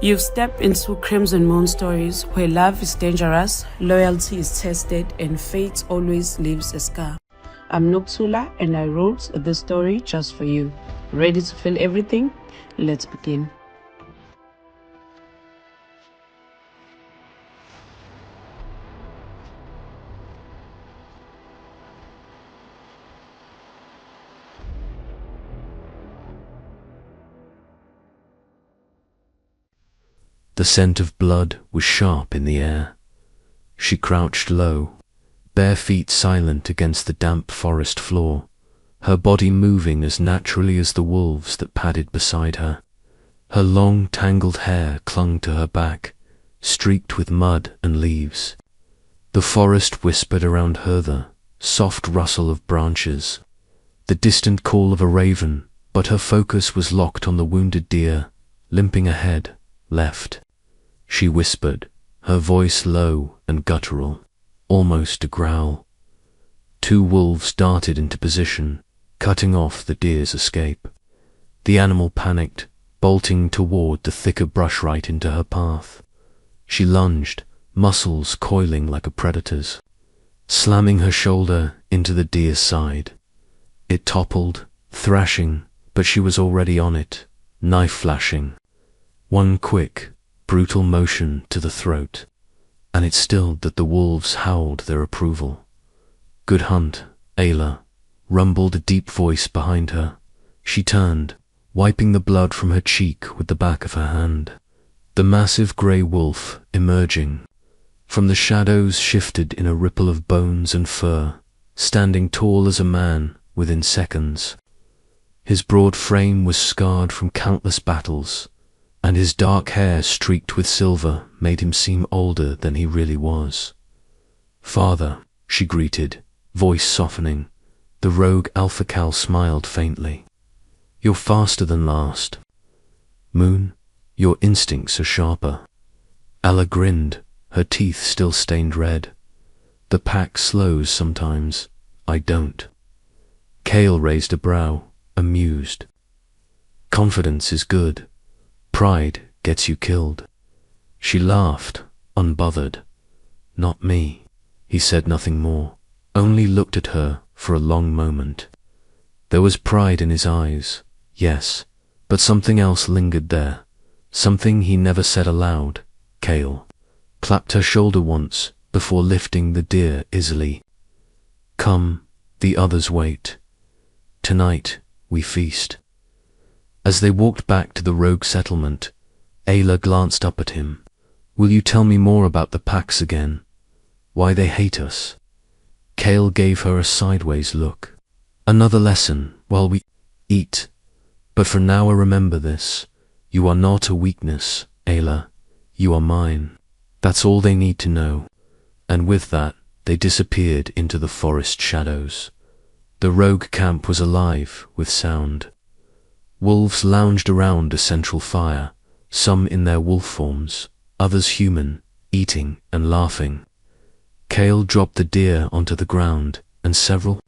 You've stepped into Crimson Moon Stories, where love is dangerous, loyalty is tested, and fate always leaves a scar. I'm Nuptula, and I wrote this story just for you. Ready to feel everything? Let's begin. The scent of blood was sharp in the air. She crouched low, bare feet silent against the damp forest floor, her body moving as naturally as the wolves that padded beside her. Her long, tangled hair clung to her back, streaked with mud and leaves. The forest whispered around her, the soft rustle of branches, the distant call of a raven, but her focus was locked on the wounded deer, limping ahead, left. She whispered, her voice low and guttural, almost a growl. Two wolves darted into position, cutting off the deer's escape. The animal panicked, bolting toward the thicker brush right into her path. She lunged, muscles coiling like a predator's, slamming her shoulder into the deer's side. It toppled, thrashing, but she was already on it, knife flashing. One quick, brutal motion to the throat, and it stilled that the wolves howled their approval. "Good hunt, Ayla," rumbled a deep voice behind her. She turned, wiping the blood from her cheek with the back of her hand. The massive grey wolf, emerging from the shadows, shifted in a ripple of bones and fur, standing tall as a man within seconds. His broad frame was scarred from countless battles, and his dark hair streaked with silver made him seem older than he really was. "Father," she greeted, voice softening. The rogue alpha cow smiled faintly. "You're faster than last. Moon, your instincts are sharper." Alla grinned, her teeth still stained red. "The pack slows sometimes. I don't." Kale raised a brow, amused. "Confidence is good. Pride gets you killed." She laughed, unbothered. "Not me." He said nothing more, only looked at her for a long moment. There was pride in his eyes, yes, but something else lingered there, something he never said aloud. Kale clapped her shoulder once before lifting the deer easily. "Come, the others wait. Tonight we feast." As they walked back to the rogue settlement, Ayla glanced up at him. "Will you tell me more about the packs again? Why they hate us?" Kale gave her a sideways look. "Another lesson while we eat. But for now remember this. You are not a weakness, Ayla. You are mine." That's all they need to know. And with that, they disappeared into the forest shadows. The rogue camp was alive with sound. Wolves lounged around a central fire, some in their wolf forms, others human, eating and laughing. Kale dropped the deer onto the ground, and several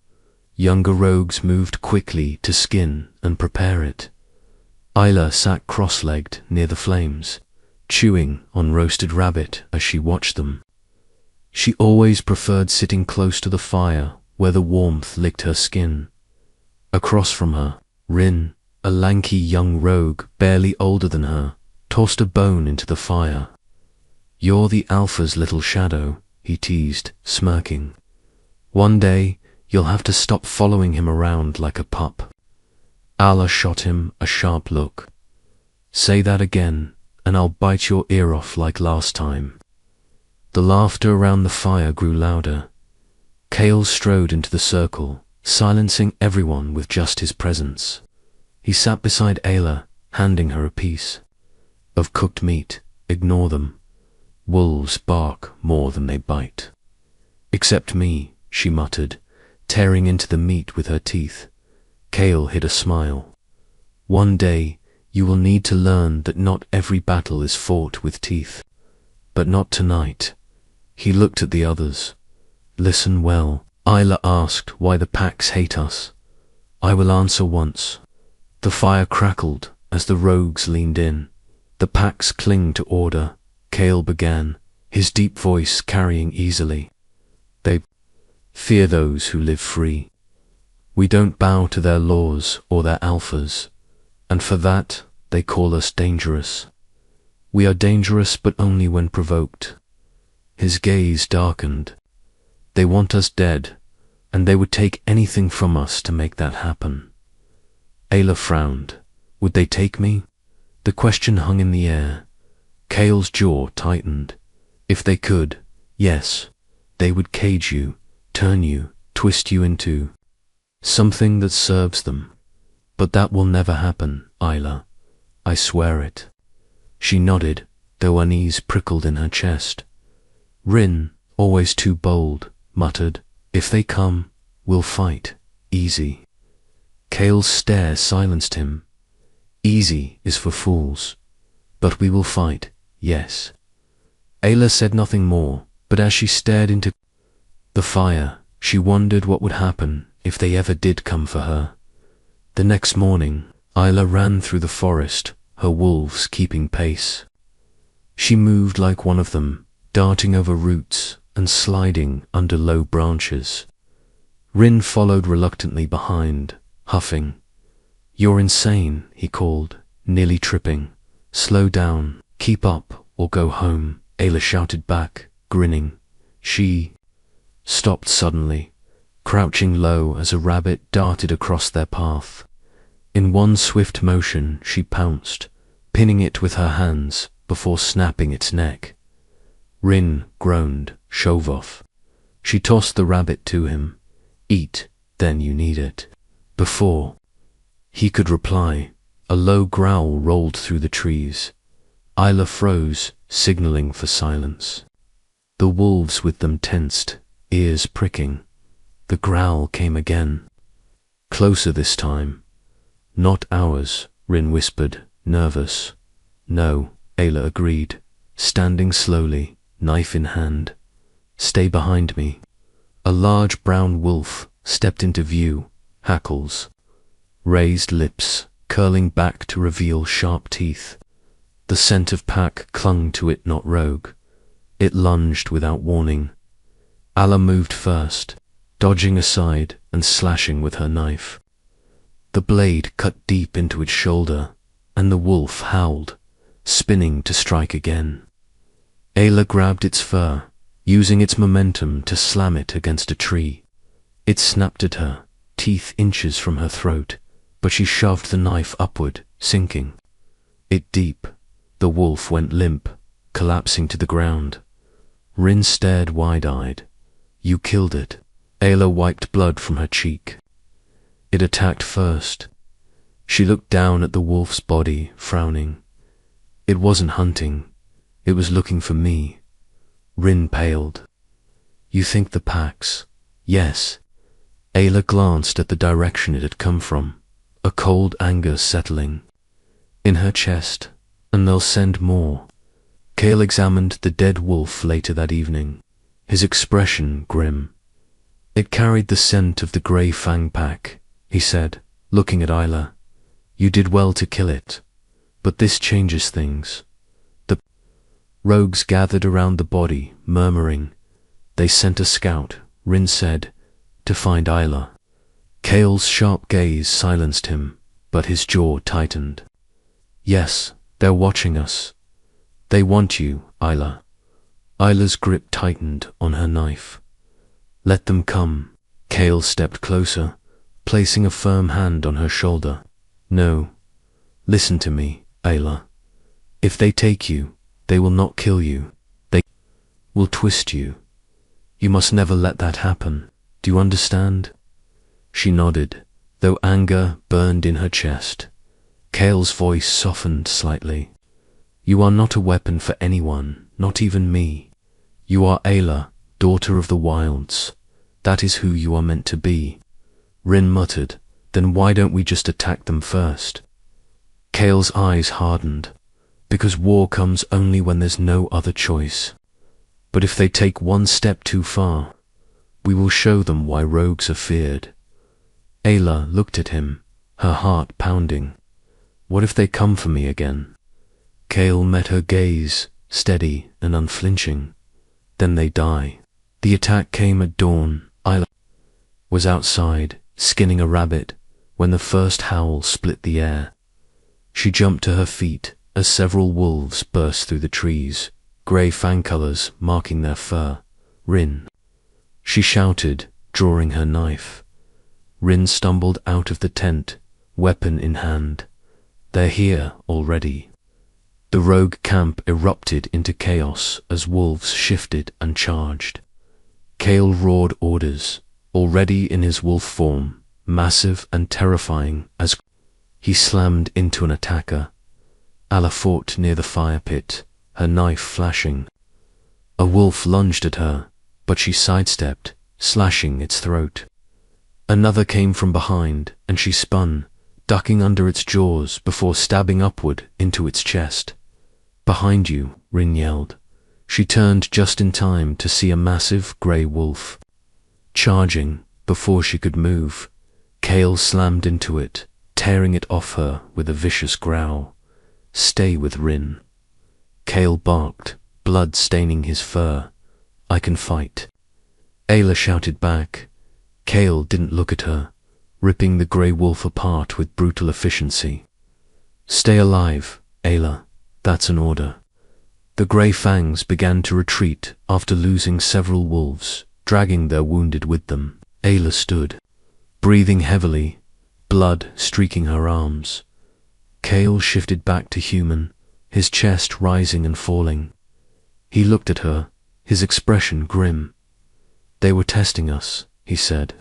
younger rogues moved quickly to skin and prepare it. Ayla sat cross-legged near the flames, chewing on roasted rabbit as she watched them. She always preferred sitting close to the fire where the warmth licked her skin. Across from her, Rin, a lanky young rogue barely older than her, tossed a bone into the fire. "You're the alpha's little shadow," he teased, smirking. "One day you'll have to stop following him around like a pup." Alla shot him a sharp look. "Say that again, and I'll bite your ear off like last time." The laughter around the fire grew louder. Kale strode into the circle, silencing everyone with just his presence. He sat beside Ayla, handing her a piece of cooked meat. "Ignore them. Wolves bark more than they bite." "Except me," she muttered, tearing into the meat with her teeth. Kale hid a smile. "One day you will need to learn that not every battle is fought with teeth. But not tonight." He looked at the others. "Listen well." Ayla asked why the packs hate us. "I will answer once." The fire crackled as the rogues leaned in. The packs cling to order, Kale began, his deep voice carrying easily. They fear those who live free. We don't bow to their laws or their alphas, and for that they call us dangerous. We are dangerous, but only when provoked. His gaze darkened. They want us dead, and they would take anything from us to make that happen. Ayla frowned. Would they take me? The question hung in the air. Kale's jaw tightened. If they could, yes, they would cage you, turn you, twist you into something that serves them. But that will never happen, Ayla. I swear it. She nodded, though unease prickled in her chest. Rin, always too bold, muttered, if they come, we'll fight. Easy. Kale's stare silenced him. Easy is for fools. But we will fight, yes. Ayla said nothing more, but as she stared into the fire, she wondered what would happen if they ever did come for her. The next morning, Ayla ran through the forest, her wolves keeping pace. She moved like one of them, darting over roots and sliding under low branches. Rin followed reluctantly behind, huffing. You're insane, he called, nearly tripping. Slow down, keep up, or go home, Ayla shouted back, grinning. She stopped suddenly, crouching low as a rabbit darted across their path. In one swift motion she pounced, pinning it with her hands before snapping its neck. Rin groaned, shove off. She tossed the rabbit to him. Eat, then you need it. Before he could reply, a low growl rolled through the trees. Ayla froze, signaling for silence. The wolves with them tensed, ears pricking. The growl came again. Closer this time. Not ours, Rin whispered, nervous. No, Ayla agreed, standing slowly, knife in hand. Stay behind me. A large brown wolf stepped into view, hackles, raised lips, curling back to reveal sharp teeth. The scent of pack clung to it, not rogue. It lunged without warning. Ayla moved first, dodging aside and slashing with her knife. The blade cut deep into its shoulder, and the wolf howled, spinning to strike again. Ayla grabbed its fur, using its momentum to slam it against a tree. It snapped at her, teeth inches from her throat, but she shoved the knife upward, sinking it deep. The wolf went limp, collapsing to the ground. Rin stared wide-eyed. You killed it. Ayla wiped blood from her cheek. It attacked first. She looked down at the wolf's body, frowning. It wasn't hunting. It was looking for me. Rin paled. You think the packs? Yes. Ayla glanced at the direction it had come from, a cold anger settling in her chest. And they'll send more. Kale examined the dead wolf later that evening, his expression grim. It carried the scent of the grey fang pack, he said, looking at Ayla. You did well to kill it, but this changes things. The rogues gathered around the body, murmuring. They sent a scout, Rin said, to find Ayla. Kale's sharp gaze silenced him, but his jaw tightened. Yes, they're watching us. They want you, Ayla. Ayla's grip tightened on her knife. Let them come. Kale stepped closer, placing a firm hand on her shoulder. No. Listen to me, Ayla. If they take you, they will not kill you. They will twist you. You must never let that happen. Do you understand? She nodded, though anger burned in her chest. Kale's voice softened slightly. You are not a weapon for anyone, not even me. You are Ayla, daughter of the wilds. That is who you are meant to be. Rin muttered, then why don't we just attack them first? Kale's eyes hardened. Because war comes only when there's no other choice. But if they take one step too far, we will show them why rogues are feared. Ayla looked at him, her heart pounding. What if they come for me again? Kale met her gaze, steady and unflinching. Then they die. The attack came at dawn. Isla was outside, skinning a rabbit, when the first howl split the air. She jumped to her feet as several wolves burst through the trees, grey fang colours marking their fur. Rin, she shouted, drawing her knife. Rin stumbled out of the tent, weapon in hand. They're here already. The rogue camp erupted into chaos as wolves shifted and charged. Kale roared orders, already in his wolf form, massive and terrifying as he slammed into an attacker. Alla fought near the fire pit, her knife flashing. A wolf lunged at her, but she sidestepped, slashing its throat. Another came from behind, and she spun, ducking under its jaws before stabbing upward into its chest. "Behind you," Rin yelled. She turned just in time to see a massive grey wolf. Charging, before she could move, Kale slammed into it, tearing it off her with a vicious growl. "Stay with Rin." Kale barked, blood staining his fur. "I can fight." Ayla shouted back. Kale didn't look at her, ripping the grey wolf apart with brutal efficiency. "Stay alive, Ayla. That's an order." The grey fangs began to retreat after losing several wolves, dragging their wounded with them. Ayla stood, breathing heavily, blood streaking her arms. Kale shifted back to human, his chest rising and falling. He looked at her, his expression grim. "They were testing us," he said.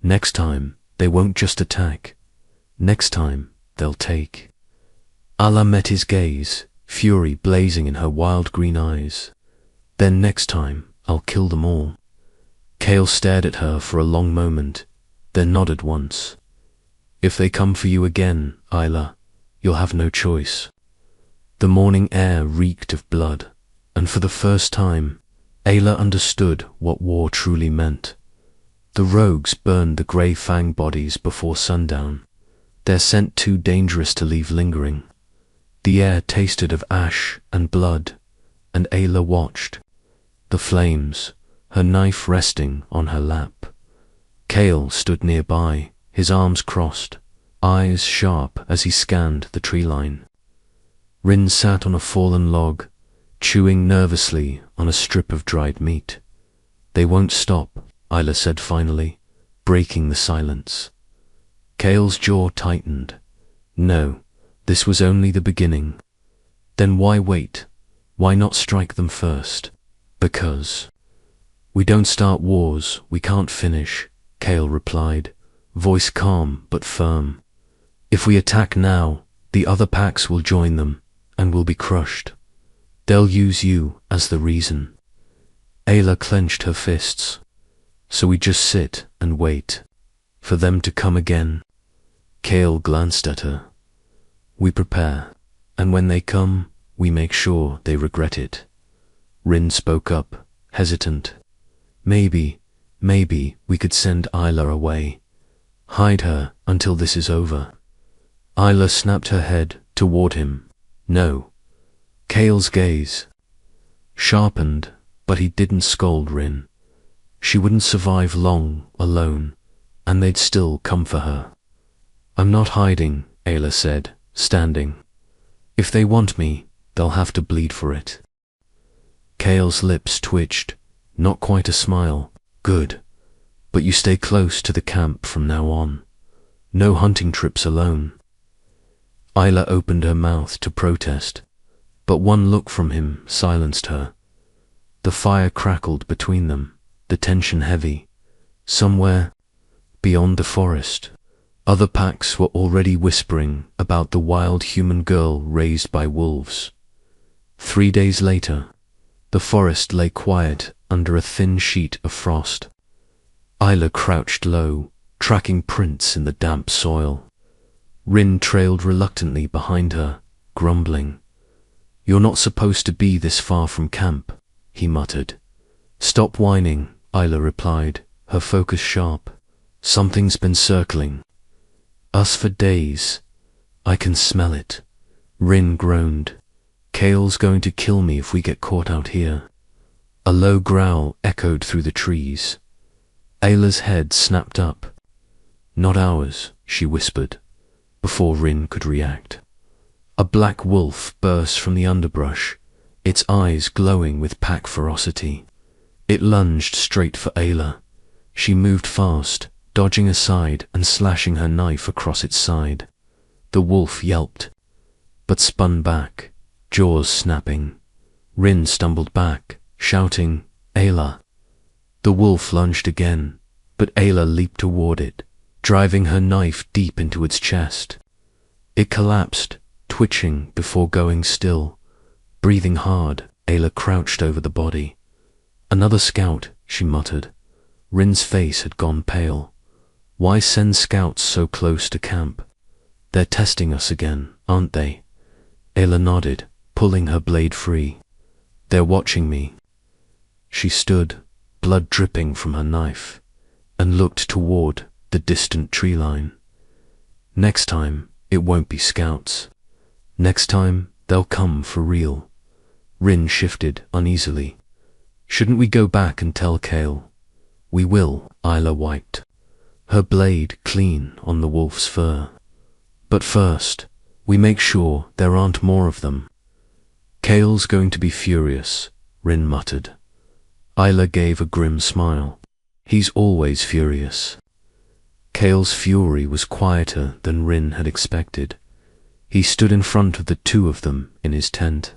"Next time, they won't just attack. Next time, they'll take." Allah met his gaze, fury blazing in her wild green eyes. "Then next time, I'll kill them all." Kale stared at her for a long moment, then nodded once. "If they come for you again, Ayla, you'll have no choice." The morning air reeked of blood, and for the first time, Ayla understood what war truly meant. The rogues burned the grey fang bodies before sundown, their scent too dangerous to leave lingering. The air tasted of ash and blood, and Ayla watched. The flames, her knife resting on her lap. Kale stood nearby, his arms crossed, eyes sharp as he scanned the tree line. Rin sat on a fallen log, chewing nervously on a strip of dried meat. "They won't stop," Ayla said finally, breaking the silence. Kale's jaw tightened. No, this was only the beginning. Then why wait? Why not strike them first? "Because we don't start wars we can't finish," Kale replied, voice calm but firm. "If we attack now, the other packs will join them, and will be crushed. They'll use you as the reason." Ayla clenched her fists. "So we just sit and wait for them to come again?" Kale glanced at her. "We prepare, and when they come, we make sure they regret it." Rin spoke up, hesitant. Maybe we could send Ayla away. Hide her until this is over." Ayla snapped her head toward him. "No." Kale's gaze sharpened, but he didn't scold Rin. She wouldn't survive long alone, and they'd still come for her. "I'm not hiding," Ayla said, standing. "If they want me, they'll have to bleed for it." Kale's lips twitched, not quite a smile. "Good. But you stay close to the camp from now on. No hunting trips alone." Ayla opened her mouth to protest, but one look from him silenced her. The fire crackled between them, the tension heavy. Somewhere beyond the forest, other packs were already whispering about the wild human girl raised by wolves. 3 days later, the forest lay quiet under a thin sheet of frost. Ayla crouched low, tracking prints in the damp soil. Rin trailed reluctantly behind her, grumbling. "You're not supposed to be this far from camp," he muttered. "Stop whining," Ayla replied, her focus sharp. "Something's been circling us for days. I can smell it." Rin groaned. Kale's going to kill me if we get caught out here. A low growl echoed through the trees. Ayla's head snapped up. Not ours, she whispered, before Rin could react. A black wolf burst from the underbrush, its eyes glowing with pack ferocity. It lunged straight for Ayla. She moved fast, dodging aside and slashing her knife across its side. The wolf yelped, but spun back, jaws snapping. Rin stumbled back, shouting, "Ayla!" The wolf lunged again, but Ayla leaped toward it, driving her knife deep into its chest. It collapsed, twitching before going still. Breathing hard, Ayla crouched over the body. "Another scout," she muttered. Rin's face had gone pale. "Why send scouts so close to camp? They're testing us again, aren't they?" Ayla nodded, pulling her blade free. "They're watching me." She stood, blood dripping from her knife, and looked toward the distant tree line. "Next time, it won't be scouts. Next time, they'll come for real." Rin shifted uneasily. "Shouldn't we go back and tell Kale?" "We will," Ayla wiped, her blade clean on the wolf's fur. "But first, we make sure there aren't more of them." "Kale's going to be furious," Rin muttered. Ayla gave a grim smile. "He's always furious." Kale's fury was quieter than Rin had expected. He stood in front of the two of them in his tent,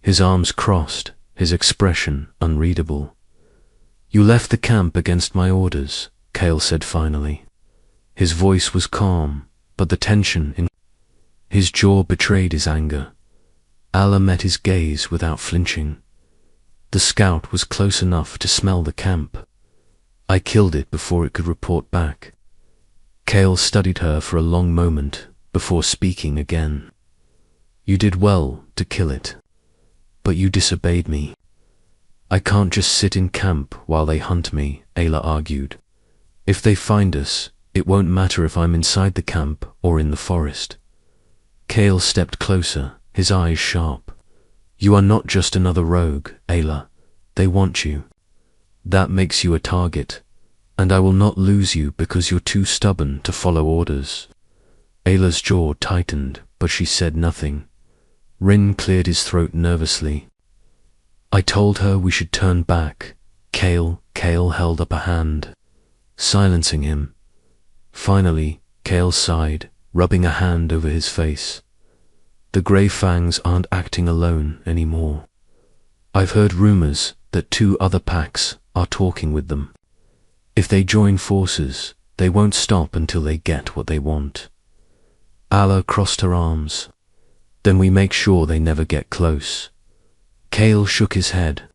his arms crossed, his expression unreadable. "You left the camp against my orders," Kale said finally. His voice was calm, but the tension in his jaw betrayed his anger. Ayla met his gaze without flinching. "The scout was close enough to smell the camp. I killed it before it could report back." Kale studied her for a long moment before speaking again. "You did well to kill it, but you disobeyed me." "I can't just sit in camp while they hunt me," Ayla argued. "If they find us, it won't matter if I'm inside the camp or in the forest." Kale stepped closer, his eyes sharp. "You are not just another rogue, Ayla. They want you. That makes you a target, and I will not lose you because you're too stubborn to follow orders." Ayla's jaw tightened, but she said nothing. Rin cleared his throat nervously. "I told her we should turn back." Kale held up a hand, silencing him. Finally, Kale sighed, rubbing a hand over his face. "The Grey Fangs aren't acting alone anymore. I've heard rumors that 2 other packs are talking with them. If they join forces, they won't stop until they get what they want." Ayla crossed her arms. "Then we make sure they never get close." Kale shook his head.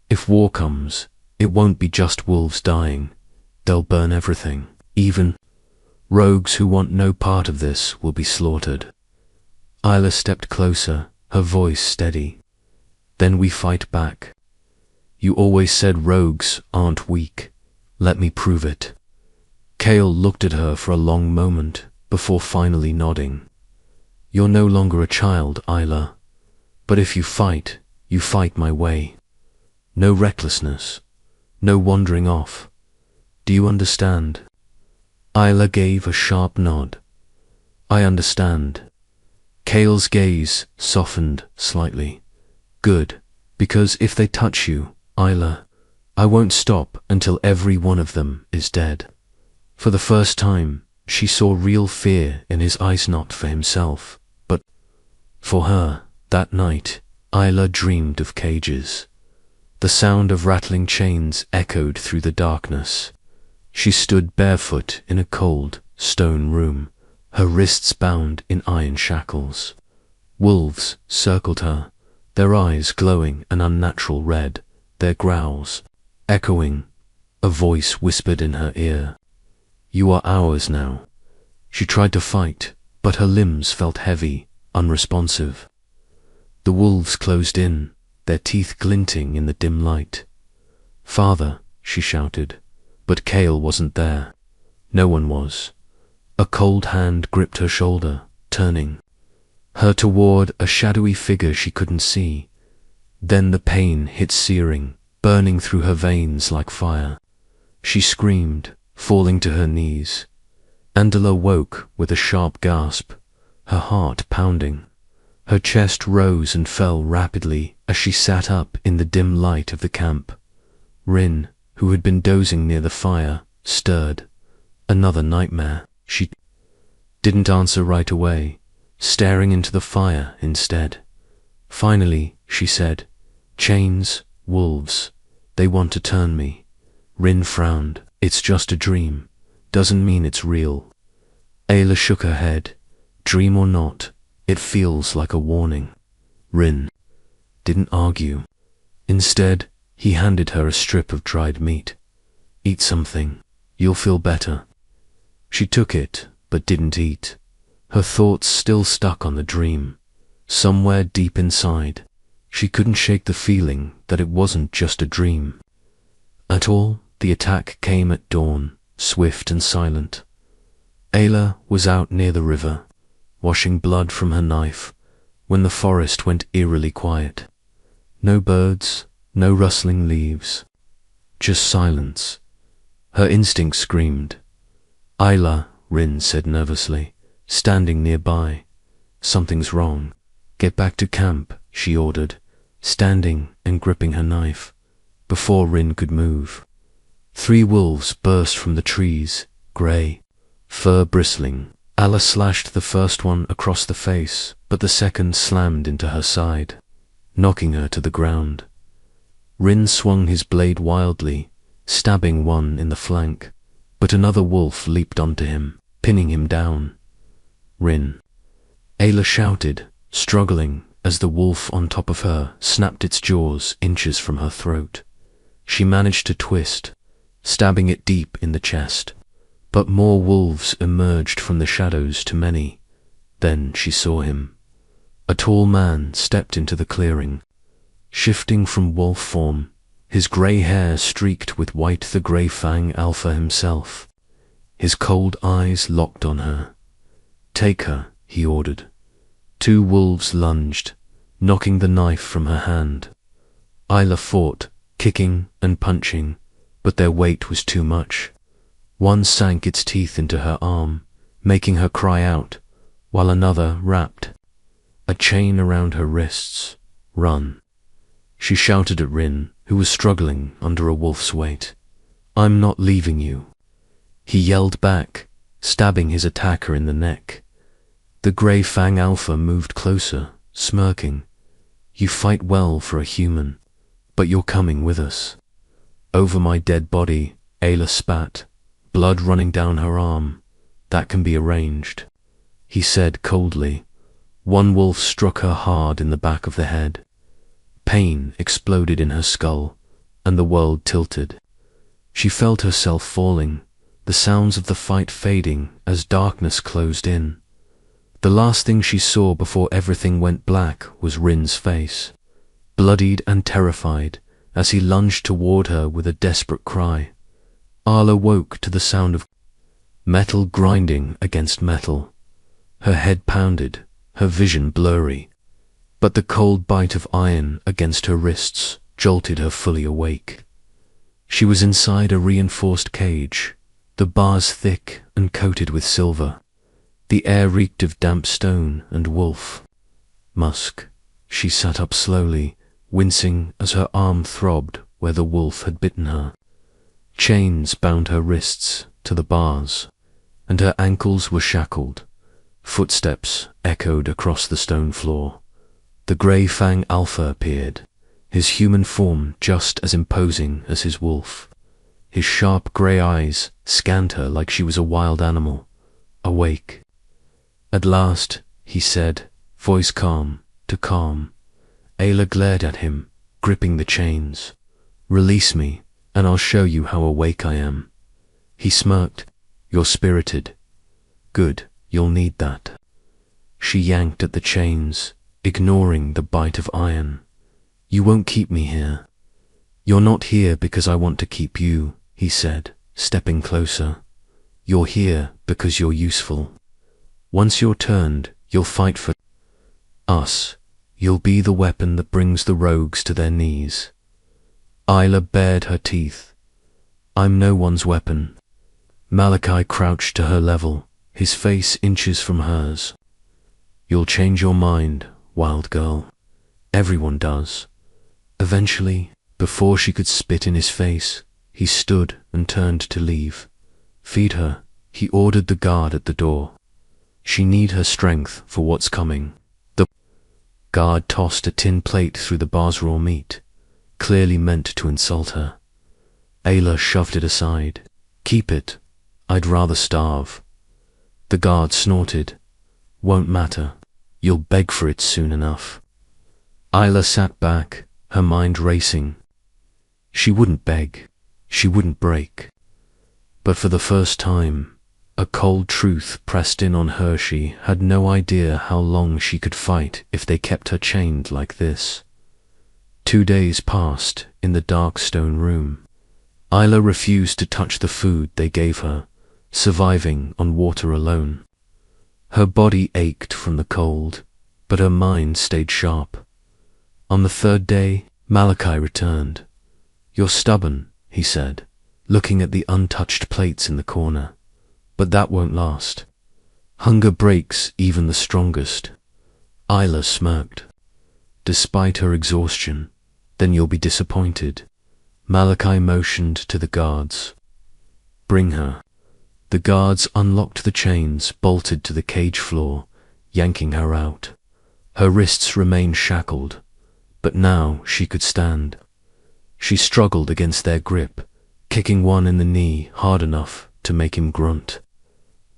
"If war comes, it won't be just wolves dying. They'll burn everything. Even rogues who want no part of this will be slaughtered." Ayla stepped closer, her voice steady. "Then we fight back. You always said rogues aren't weak. Let me prove it." Kale looked at her for a long moment before finally nodding. "You're no longer a child, Ayla. But if you fight my way. No recklessness, no wandering off. Do you understand?" Ayla gave a sharp nod. "I understand." Kale's gaze softened slightly. "Good, because if they touch you, Ayla, I won't stop until every one of them is dead." For the first time, she saw real fear in his eyes, not for himself, but for her. That night, Ayla dreamed of cages. The sound of rattling chains echoed through the darkness. She stood barefoot in a cold, stone room, her wrists bound in iron shackles. Wolves circled her, their eyes glowing an unnatural red, their growls echoing. A voice whispered in her ear, "You are ours now." She tried to fight, but her limbs felt heavy, unresponsive. The wolves closed in, their teeth glinting in the dim light. "Father," she shouted, but Kale wasn't there. No one was. A cold hand gripped her shoulder, turning. her toward a shadowy figure she couldn't see. Then the pain hit searing, burning through her veins like fire. She screamed, falling to her knees. Angela woke with a sharp gasp, her heart pounding. Her chest rose and fell rapidly as she sat up in the dim light of the camp. Rin, who had been dozing near the fire, stirred. Another nightmare. She didn't answer right away, staring into the fire instead. Finally, she said, "Chains, wolves, they want to turn me." Rin frowned. "It's just a dream. Doesn't mean it's real." Ayla shook her head. "Dream or not, it feels like a warning." Rin didn't argue. Instead, he handed her a strip of dried meat. "Eat something. You'll feel better." She took it, but didn't eat. Her thoughts still stuck on the dream. Somewhere deep inside, she couldn't shake the feeling that it wasn't just a dream. At all, the attack came at dawn, swift and silent. Ayla was out near the river, washing blood from her knife, when the forest went eerily quiet. No birds, no rustling leaves, just silence. Her instinct screamed. "Ayla," Rin said nervously, standing nearby. "Something's wrong. Get back to camp," she ordered, standing and gripping her knife. Before Rin could move, 3 wolves burst from the trees, grey, fur bristling. Ayla slashed the first one across the face, but the second slammed into her side, knocking her to the ground. Rin swung his blade wildly, stabbing one in the flank, but another wolf leaped onto him, pinning him down. "Rin!" Ayla shouted, struggling as the wolf on top of her snapped its jaws inches from her throat. She managed to twist, stabbing it deep in the chest. But more wolves emerged from the shadows to many. Then she saw him. A tall man stepped into the clearing. Shifting from wolf form, his grey hair streaked with white, the Grey Fang Alpha himself. His cold eyes locked on her. "Take her," he ordered. 2 wolves lunged, knocking the knife from her hand. Ayla fought, kicking and punching, but their weight was too much. One sank its teeth into her arm, making her cry out, while another wrapped a chain around her wrists. "Run!" She shouted at Rin, who was struggling under a wolf's weight. "I'm not leaving you." He yelled back, stabbing his attacker in the neck. The Grey Fang Alpha moved closer, smirking. "You fight well for a human, but you're coming with us." "Over my dead body," Ayla spat, blood running down her arm. "That can be arranged," he said coldly. One wolf struck her hard in the back of the head. Pain exploded in her skull, and the world tilted. She felt herself falling, the sounds of the fight fading as darkness closed in. The last thing she saw before everything went black was Rin's face, bloodied and terrified, as he lunged toward her with a desperate cry. Ayla woke to the sound of metal grinding against metal. Her head pounded, her vision blurry, but the cold bite of iron against her wrists jolted her fully awake. She was inside a reinforced cage, the bars thick and coated with silver. The air reeked of damp stone and wolf musk. She sat up slowly, wincing as her arm throbbed where the wolf had bitten her. Chains bound her wrists to the bars, and her ankles were shackled. Footsteps echoed across the stone floor. The Grey Fang Alpha appeared, his human form just as imposing as his wolf. His sharp grey eyes scanned her like she was a wild animal, awake. "At last," he said, voice calm to calm. Ayla glared at him, gripping the chains. "Release me, and I'll show you how awake I am." He smirked. "You're spirited. Good, you'll need that." She yanked at the chains, ignoring the bite of iron. "You won't keep me here." "You're not here because I want to keep you," he said, stepping closer. "You're here because you're useful. Once you're turned, you'll fight for..." Us. You'll be the weapon that brings the rogues to their knees. Isla bared her teeth. I'm no one's weapon. Malachi crouched to her level, his face inches from hers. You'll change your mind, wild girl. Everyone does. Eventually, before she could spit in his face, he stood and turned to leave. Feed her, he ordered the guard at the door. She need her strength for what's coming. The guard tossed a tin plate through the bar's raw meat, clearly meant to insult her. Ayla shoved it aside. Keep it. I'd rather starve. The guard snorted. Won't matter. You'll beg for it soon enough. Isla sat back, her mind racing. She wouldn't beg. She wouldn't break. But for the first time, a cold truth pressed in on her. She had no idea how long she could fight if they kept her chained like this. 2 days passed in the dark stone room. Isla refused to touch the food they gave her, surviving on water alone. Her body ached from the cold, but her mind stayed sharp. On the 3rd day, Malachi returned. You're stubborn, he said, looking at the untouched plates in the corner. But that won't last. Hunger breaks even the strongest. Isla smirked. Despite her exhaustion, then you'll be disappointed. Malachi motioned to the guards. Bring her. The guards unlocked the chains bolted to the cage floor, yanking her out. Her wrists remained shackled, but now she could stand. She struggled against their grip, kicking one in the knee hard enough to make him grunt.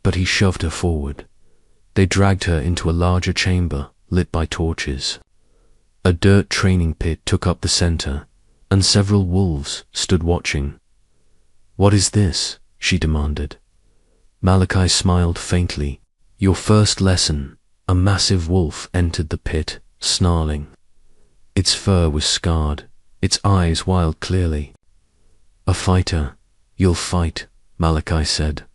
But he shoved her forward. They dragged her into a larger chamber lit by torches. A dirt training pit took up the center, and several wolves stood watching. What is this? She demanded. Malachi smiled faintly. Your first lesson. A massive wolf entered the pit, snarling. Its fur was scarred, its eyes wild clearly. A fighter. You'll fight, Malachi said.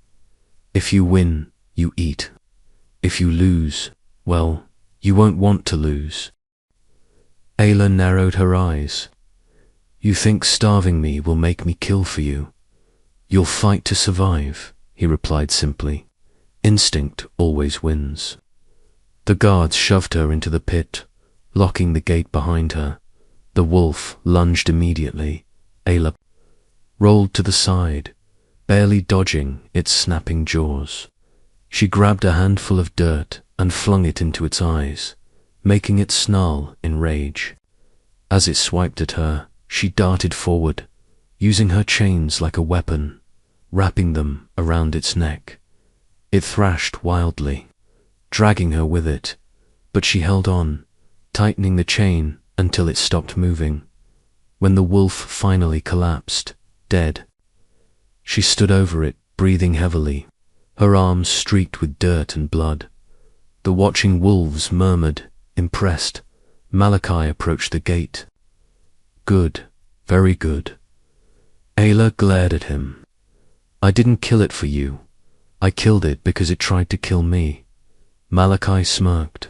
If you win, you eat. If you lose, well, you won't want to lose. Ayla narrowed her eyes. You think starving me will make me kill for you? You'll fight to survive, he replied simply. Instinct always wins. The guards shoved her into the pit, locking the gate behind her. The wolf lunged immediately. Ayla rolled to the side, barely dodging its snapping jaws. She grabbed a handful of dirt and flung it into its eyes, making it snarl in rage. As it swiped at her, she darted forward, using her chains like a weapon, wrapping them around its neck. It thrashed wildly, dragging her with it, but she held on, tightening the chain until it stopped moving. When the wolf finally collapsed, dead, she stood over it, breathing heavily, her arms streaked with dirt and blood. The watching wolves murmured, impressed. Malachi approached the gate. Good, very good. Ayla glared at him. I didn't kill it for you. I killed it because it tried to kill me. Malachi smirked.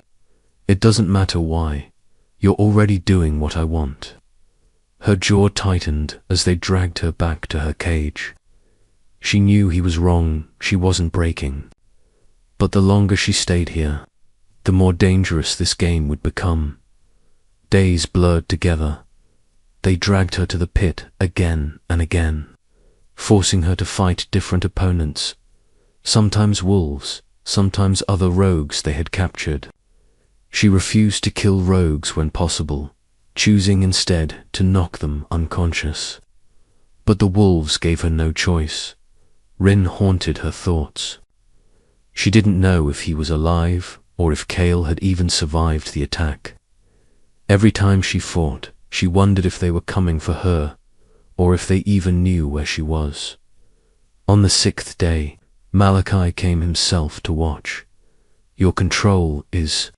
It doesn't matter why. You're already doing what I want. Her jaw tightened as they dragged her back to her cage. She knew he was wrong, she wasn't breaking. But the longer she stayed here, the more dangerous this game would become. Days blurred together. They dragged her to the pit again and again, forcing her to fight different opponents, sometimes wolves, sometimes other rogues they had captured. She refused to kill rogues when possible, choosing instead to knock them unconscious. But the wolves gave her no choice. Rin haunted her thoughts. She didn't know if he was alive or if Kale had even survived the attack. Every time she fought, she wondered if they were coming for her or if they even knew where she was. On the 6th day, Malachi came himself to watch. Your control is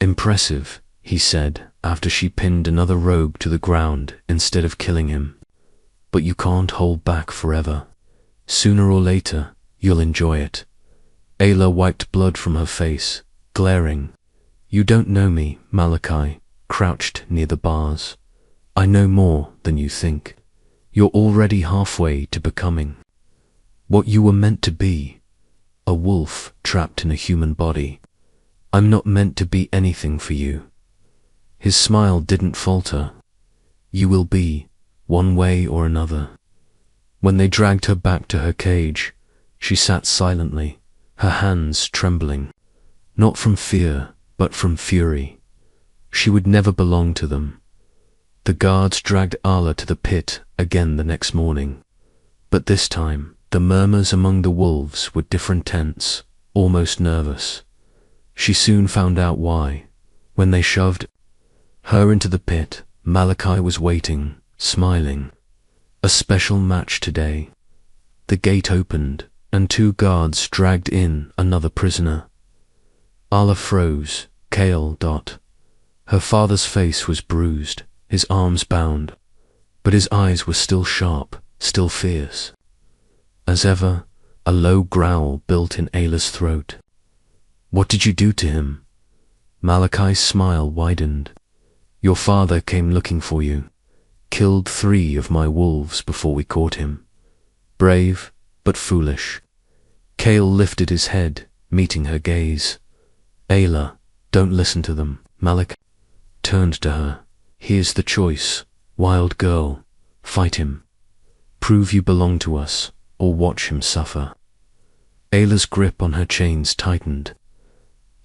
impressive, he said after she pinned another rogue to the ground instead of killing him. But you can't hold back forever. Sooner or later, you'll enjoy it. Ayla wiped blood from her face, glaring. You don't know me, Malachi, crouched near the bars. I know more than you think. You're already halfway to becoming what you were meant to be, a wolf trapped in a human body. I'm not meant to be anything for you. His smile didn't falter. You will be, one way or another. When they dragged her back to her cage, she sat silently, her hands trembling, not from fear, but from fury. She would never belong to them. The guards dragged Ala to the pit again the next morning, but this time the murmurs among the wolves were different, tense, almost nervous. She soon found out why. When they shoved her into the pit, Malachi was waiting, smiling. A special match today. The gate opened, and 2 guards dragged in another prisoner. Ala froze, Kale. Her father's face was bruised, his arms bound, but his eyes were still sharp, still fierce. As ever, a low growl built in Ayla's throat. What did you do to him? Malachi's smile widened. Your father came looking for you, killed 3 of my wolves before we caught him. Brave, but foolish. Kale lifted his head, meeting her gaze. Ayla, don't listen to them. Malachi turned to her. Here's the choice, wild girl. Fight him. Prove you belong to us, or watch him suffer. Ayla's grip on her chains tightened.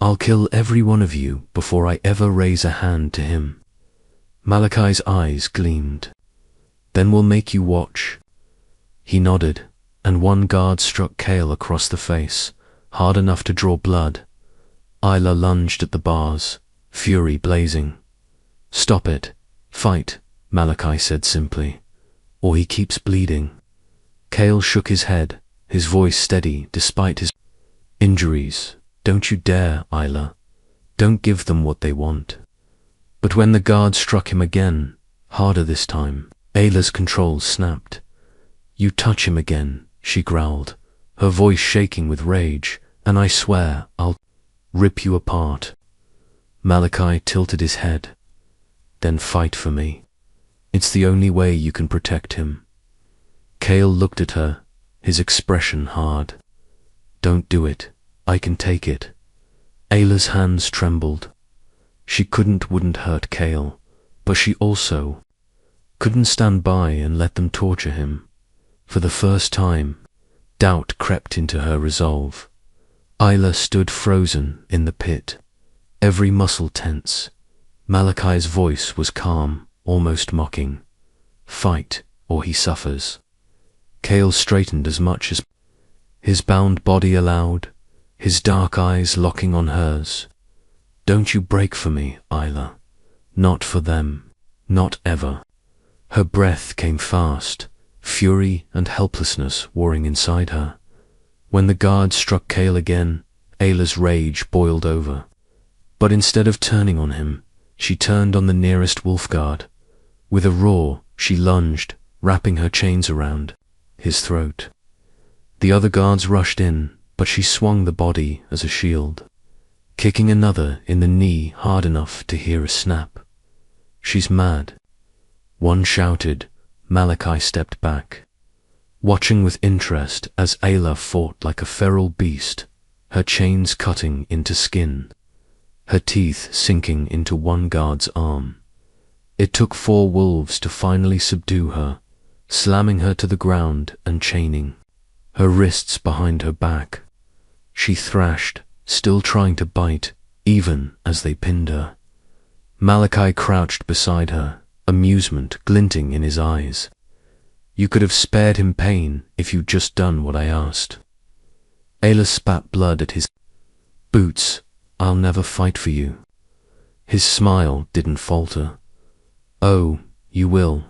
I'll kill every one of you before I ever raise a hand to him. Malachi's eyes gleamed. Then we'll make you watch. He nodded, and 1 guard struck Kale across the face, hard enough to draw blood. Ayla lunged at the bars, fury blazing. Stop it. Fight, Malachi said simply, or he keeps bleeding. Kale shook his head, his voice steady despite his injuries. Don't you dare, Ayla. Don't give them what they want. But when the guard struck him again, harder this time, Ayla's controls snapped. You touch him again, she growled, her voice shaking with rage, and I swear I'll rip you apart. Malachi tilted his head. Then fight for me. It's the only way you can protect him. Kale looked at her, his expression hard. Don't do it. I can take it. Ayla's hands trembled. She wouldn't hurt Kale, but she also couldn't stand by and let them torture him. For the first time, doubt crept into her resolve. Ayla stood frozen in the pit, every muscle tense. Malachi's voice was calm, almost mocking. Fight, or he suffers. Kale straightened as much as his bound body allowed, his dark eyes locking on hers. Don't you break for me, Ayla. Not for them. Not ever. Her breath came fast, fury and helplessness warring inside her. When the guard struck Kale again, Ayla's rage boiled over. But instead of turning on him, she turned on the nearest wolf guard. With a roar, she lunged, wrapping her chains around his throat. The other guards rushed in, but she swung the body as a shield, kicking another in the knee hard enough to hear a snap. She's mad. One shouted. Malachi stepped back, watching with interest as Ayla fought like a feral beast, her chains cutting into skin, her teeth sinking into one guard's arm. It took 4 wolves to finally subdue her, slamming her to the ground and chaining her wrists behind her back. She thrashed, still trying to bite, even as they pinned her. Malachi crouched beside her, amusement glinting in his eyes. You could have spared him pain if you'd just done what I asked. Ayla spat blood at his boots. I'll never fight for you. His smile didn't falter. Oh, you will.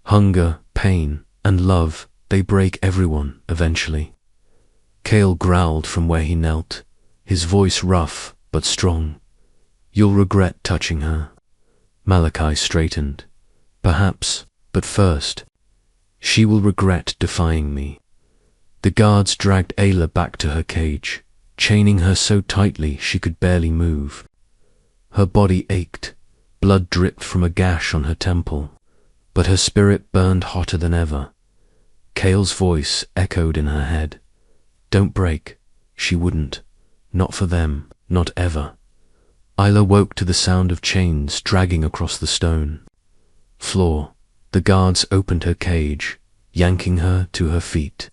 Hunger, pain, and love, they break everyone eventually. Kale growled from where he knelt, his voice rough but strong. You'll regret touching her. Malachi straightened. Perhaps, but first, she will regret defying me. The guards dragged Ayla back to her cage, chaining her so tightly she could barely move. Her body ached, blood dripped from a gash on her temple, but her spirit burned hotter than ever. Cale's voice echoed in her head. Don't break. She wouldn't. Not for them. Not ever. Isla woke to the sound of chains dragging across the stone floor. The guards opened her cage, yanking her to her feet.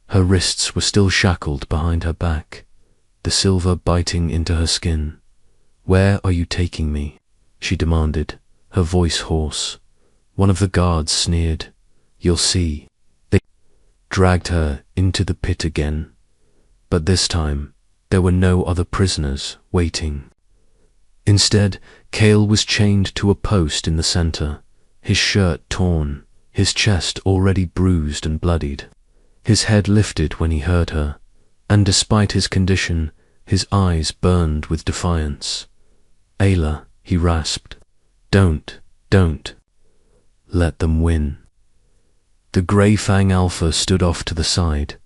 Her wrists were still shackled behind her back, the silver biting into her skin. Where are you taking me? She demanded, her voice hoarse. One of the guards sneered. You'll see. They dragged her into the pit again, but this time there were no other prisoners waiting. Instead, Cale was chained to a post in the center, his shirt torn, his chest already bruised and bloodied. His head lifted when he heard her, and despite his condition, his eyes burned with defiance. Ayla, he rasped, don't. Let them win. The Grey Fang Alpha stood off to the side,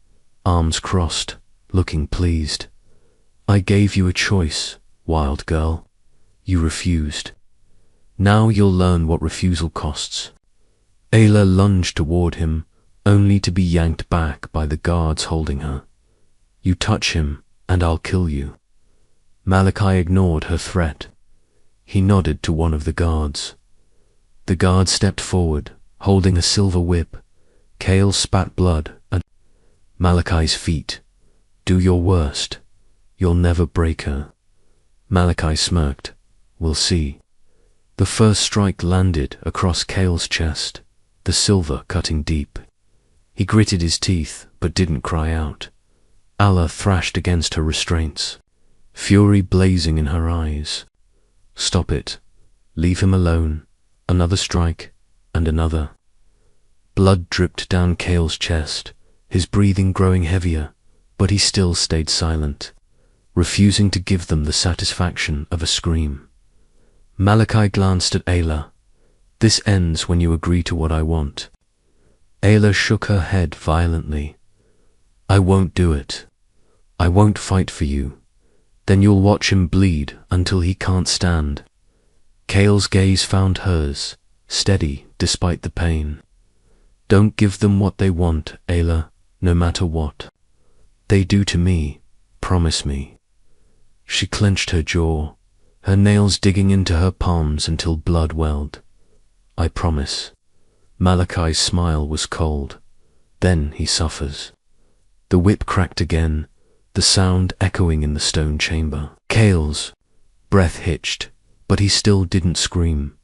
arms crossed, looking pleased. I gave you a choice, wild girl. You refused. Now you'll learn what refusal costs. Ayla lunged toward him, only to be yanked back by the guards holding her. You touch him, and I'll kill you. Malachi ignored her threat. He nodded to one of the guards. The guard stepped forward, holding a silver whip. Cale spat blood at Malachi's feet. Do your worst. You'll never break her. Malachi smirked. We'll see. The first strike landed across Cale's chest, the silver cutting deep. He gritted his teeth, but didn't cry out. Allah thrashed against her restraints, fury blazing in her eyes. Stop it. Leave him alone. Another strike, and another. Blood dripped down Cale's chest, his breathing growing heavier, but he still stayed silent, refusing to give them the satisfaction of a scream. Malachi glanced at Ayla. This ends when you agree to what I want. Ayla shook her head violently. I won't do it. I won't fight for you. Then you'll watch him bleed until he can't stand. Cale's gaze found hers, steady despite the pain. Don't give them what they want, Ayla, no matter what. They do to me, promise me. She clenched her jaw, her nails digging into her palms until blood welled. I promise. Malachi's smile was cold. Then he suffers. The whip cracked again, the sound echoing in the stone chamber. Cale's breath hitched, but he still didn't scream.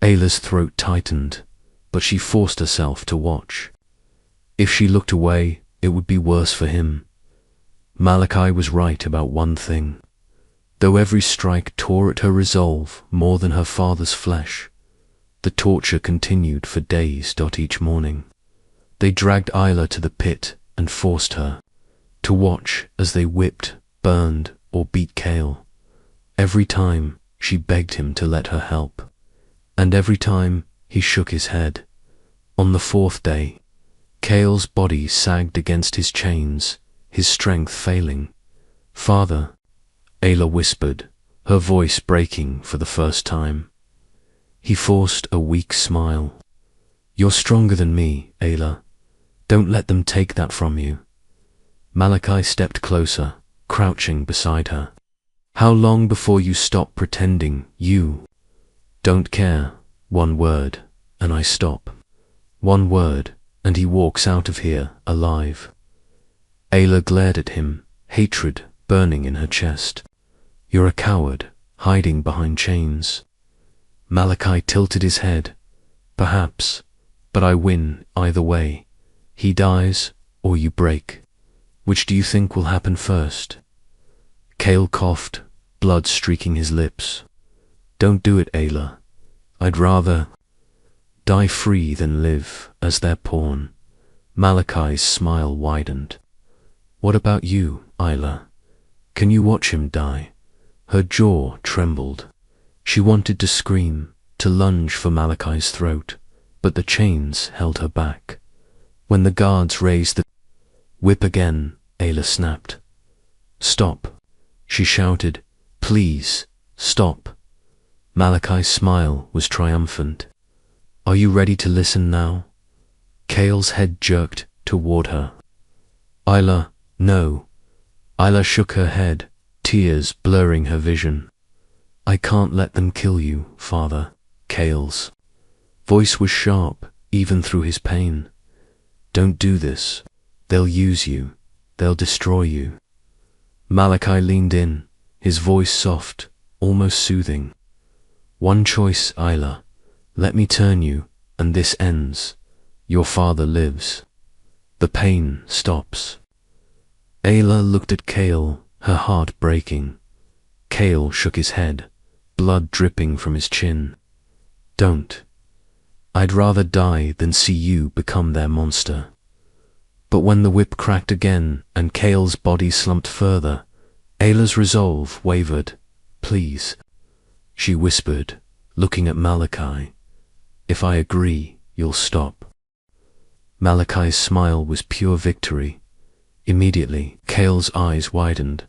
Ayla's throat tightened, but she forced herself to watch. If she looked away, it would be worse for him. Malachi was right about one thing. Though every strike tore at her resolve more than her father's flesh, the torture continued for days. Each morning, they dragged Ayla to the pit and forced her to watch as they whipped, burned, or beat Cale. Every time she begged him to let her help, and every time he shook his head. On the fourth day, Cale's body sagged against his chains, his strength failing. Father, Ayla whispered, her voice breaking for the first time. He forced a weak smile. You're stronger than me, Ayla. Don't let them take that from you. Malachi stepped closer, crouching beside her. How long before you stop pretending you don't care? One word, and I stop. One word, and he walks out of here alive. Ayla glared at him, hatred burning in her chest. You're a coward, hiding behind chains. Malachi tilted his head. Perhaps, but I win either way. He dies, or you break. Which do you think will happen first? Cale coughed, blood streaking his lips. Don't do it, Ayla. I'd rather die free than live as their pawn. Malachi's smile widened. What about you, Ayla? Can you watch him die? Her jaw trembled. She wanted to scream, to lunge for Malachi's throat, but the chains held her back. When the guards raised the whip again, Ayla snapped. Stop, she shouted. Please, Stop. Malachi's smile was triumphant. Are you ready to listen now? Kale's head jerked toward her. Isla, no. Isla shook her head, tears blurring her vision. I can't let them kill you, Father. Kale's voice was sharp, even through his pain. Don't do this. They'll use you. They'll destroy you. Malachi leaned in, his voice soft, almost soothing. One choice, Isla. Let me turn you, and this ends. Your father lives. The pain stops. Ayla looked at Kale, her heart breaking. Kale shook his head, blood dripping from his chin. Don't. I'd rather die than see you become their monster. But when the whip cracked again and Kale's body slumped further, Ayla's resolve wavered. Please, she whispered, looking at Malachi. If I agree, you'll stop. Malachi's smile was pure victory. Immediately, Kale's eyes widened.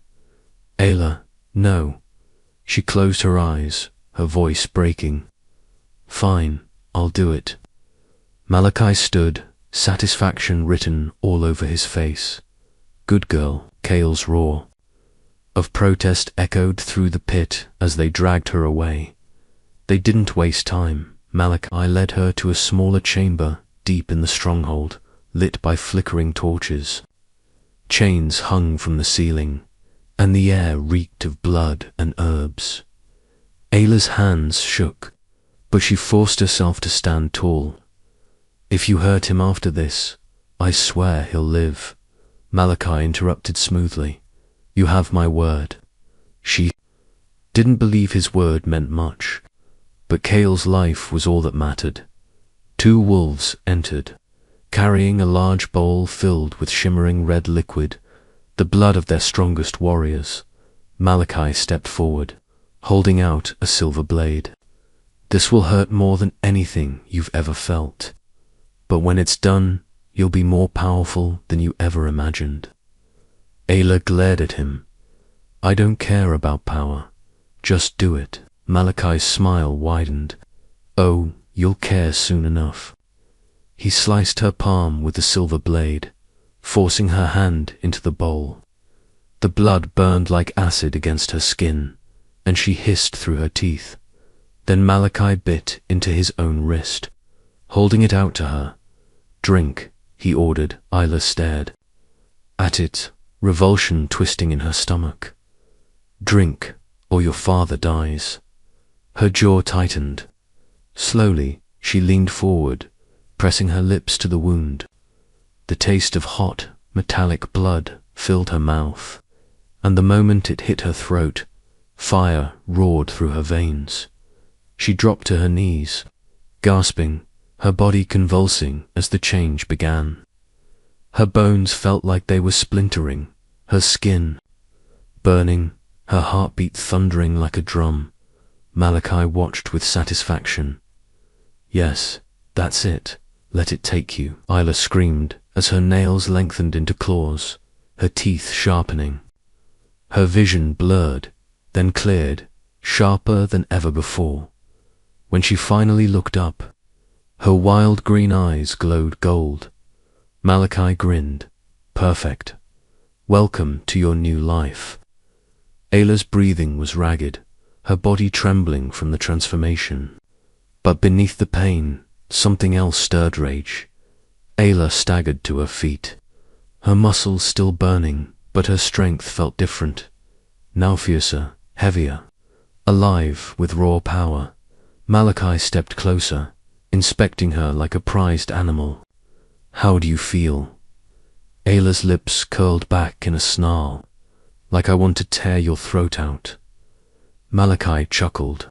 Ayla, no. She closed her eyes, her voice breaking. Fine, I'll do it. Malachi stood, satisfaction written all over his face. Good girl, Kale's roar of protest echoed through the pit as they dragged her away. They didn't waste time. Malachi led her to a smaller chamber deep in the stronghold, lit by flickering torches. Chains hung from the ceiling, and the air reeked of blood and herbs. Ayla's hands shook, but she forced herself to stand tall. If you hurt him after this, I swear he'll live. Malachi interrupted smoothly. You have my word. She didn't believe his word meant much, but Kale's life was all that mattered. 2 wolves entered, carrying a large bowl filled with shimmering red liquid, the blood of their strongest warriors. Malachi stepped forward, holding out a silver blade. This will hurt more than anything you've ever felt, but when it's done, you'll be more powerful than you ever imagined. Ayla glared at him. I don't care about power. Just do it. Malachi's smile widened. Oh, you'll care soon enough. He sliced her palm with the silver blade, forcing her hand into the bowl. The blood burned like acid against her skin, and she hissed through her teeth. Then Malachi bit into his own wrist, holding it out to her. Drink, he ordered. Isla stared at it, revulsion twisting in her stomach. Drink, or your father dies. Her jaw tightened. Slowly, she leaned forward, pressing her lips to the wound. The taste of hot, metallic blood filled her mouth, and the moment it hit her throat, fire roared through her veins. She dropped to her knees, gasping, her body convulsing as the change began. Her bones felt like they were splintering, her skin burning, her heartbeat thundering like a drum. Malachi watched with satisfaction. Yes, that's it. Let it take you, Isla screamed as her nails lengthened into claws, her teeth sharpening. Her vision blurred, then cleared, sharper than ever before. When she finally looked up, her wild green eyes glowed gold. Malachi grinned. Perfect. Welcome to your new life. Ayla's breathing was ragged, her body trembling from the transformation. But beneath the pain, something else stirred rage. Ayla staggered to her feet, her muscles still burning, but her strength felt different. Now fiercer, heavier, alive with raw power. Malachi stepped closer, inspecting her like a prized animal. How do you feel? Ayla's lips curled back in a snarl, like I want to tear your throat out. Malachi chuckled.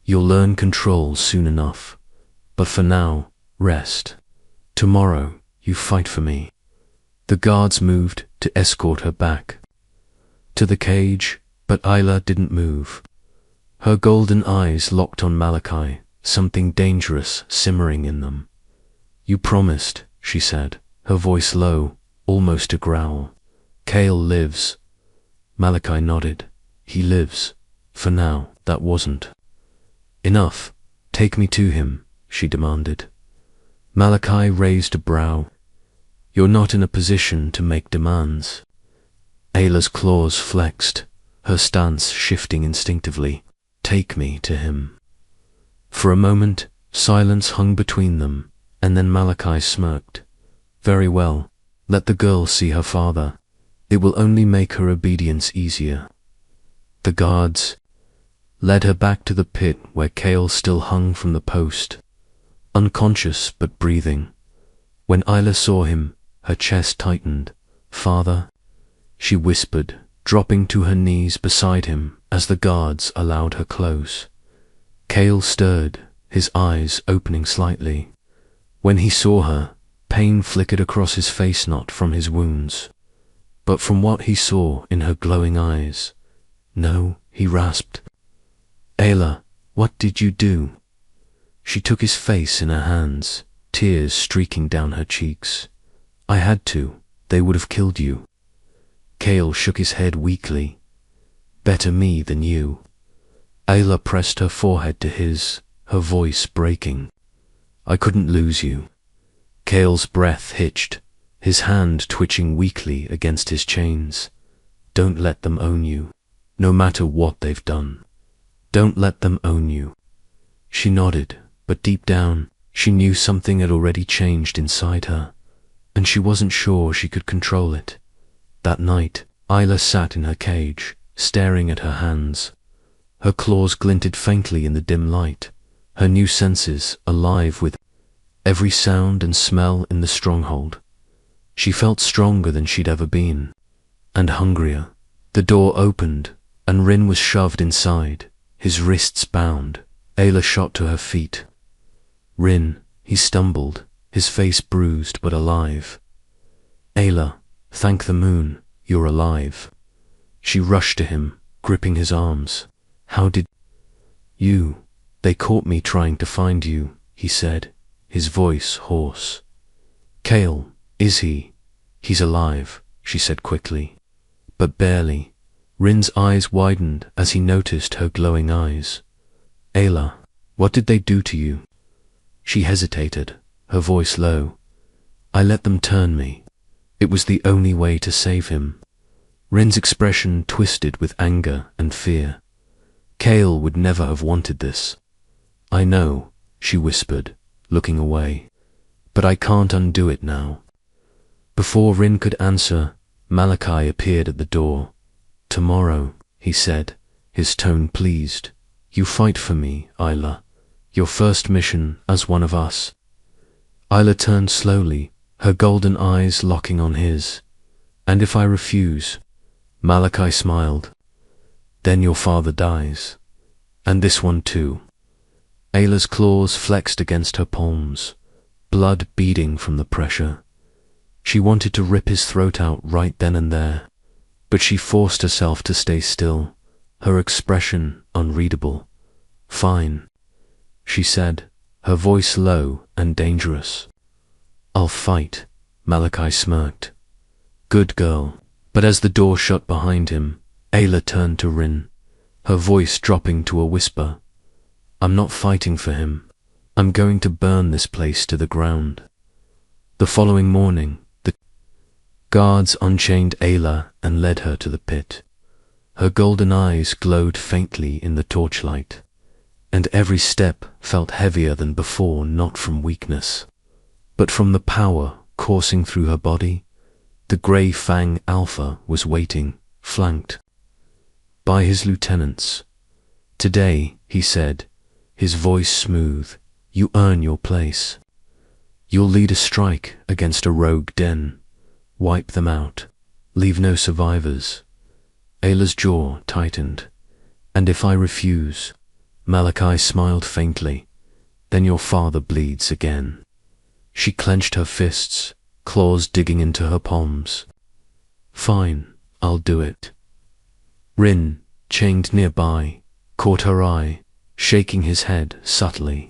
You'll learn control soon enough, but for now, rest. Tomorrow, you fight for me. The guards moved to escort her back to the cage, but Isla didn't move. Her golden eyes locked on Malachi, something dangerous simmering in them. You promised, she said, her voice low, almost a growl. Kale lives. Malachi nodded. He lives. for now, that wasn't enough. Take me to him, she demanded. Malachi raised a brow. You're not in a position to make demands. Ayla's claws flexed, her stance shifting instinctively. Take me to him. For a moment, silence hung between them, and then Malachi smirked. Very well, let the girl see her father. It will only make her obedience easier. The guards led her back to the pit where Cale still hung from the post, unconscious but breathing. When Ayla saw him, her chest tightened. Father, she whispered, dropping to her knees beside him as the guards allowed her close. Cale stirred, his eyes opening slightly. When he saw her, pain flickered across his face, not from his wounds, but from what he saw in her glowing eyes. No, he rasped. Ayla, what did you do? She took his face in her hands, tears streaking down her cheeks. I had to. They would have killed you. Cale shook his head weakly. Better me than you. Ayla pressed her forehead to his, her voice breaking. I couldn't lose you. Cale's breath hitched, his hand twitching weakly against his chains. Don't let them own you, no matter what they've done. Don't let them own you. She nodded, but deep down, she knew something had already changed inside her, and she wasn't sure she could control it. That night, Ayla sat in her cage, staring at her hands. Her claws glinted faintly in the dim light, her new senses alive with every sound and smell in the stronghold. She felt stronger than she'd ever been, and hungrier. The door opened, and Rin was shoved inside, his wrists bound. Ayla shot to her feet. Rin, he stumbled, his face bruised but alive. Ayla, thank the moon, you're alive. She rushed to him, gripping his arms. How did you? They caught me trying to find you, he said, his voice hoarse. Cale, is he? He's alive, she said quickly. But barely. Rin's eyes widened as he noticed her glowing eyes. Ayla, what did they do to you? She hesitated, her voice low. I let them turn me. It was the only way to save him. Rin's expression twisted with anger and fear. Cale would never have wanted this. I know, she whispered, looking away. But I can't undo it now. Before Rin could answer, Malachi appeared at the door. Tomorrow, he said, his tone pleased. You fight for me, Ayla. Your first mission as one of us. Ayla turned slowly, her golden eyes locking on his. And if I refuse? Malachi smiled. Then your father dies. And this one too. Ayla's claws flexed against her palms, blood beading from the pressure. She wanted to rip his throat out right then and there, but she forced herself to stay still, her expression unreadable. Fine, she said, her voice low and dangerous. I'll fight, Malachi smirked. Good girl. But as the door shut behind him, Ayla turned to Rin, her voice dropping to a whisper. I'm not fighting for him. I'm going to burn this place to the ground. The following morning, the guards unchained Ayla and led her to the pit. Her golden eyes glowed faintly in the torchlight, and every step felt heavier than before, not from weakness, but from the power coursing through her body. The grey Fang Alpha was waiting, flanked by his lieutenants. Today, he said, his voice smooth, you earn your place. You'll lead a strike against a rogue den. Wipe them out. Leave no survivors. Ayla's jaw tightened. And if I refuse? Malachi smiled faintly. Then your father bleeds again. She clenched her fists, claws digging into her palms. Fine, I'll do it. Rin, chained nearby, caught her eye, shaking his head subtly.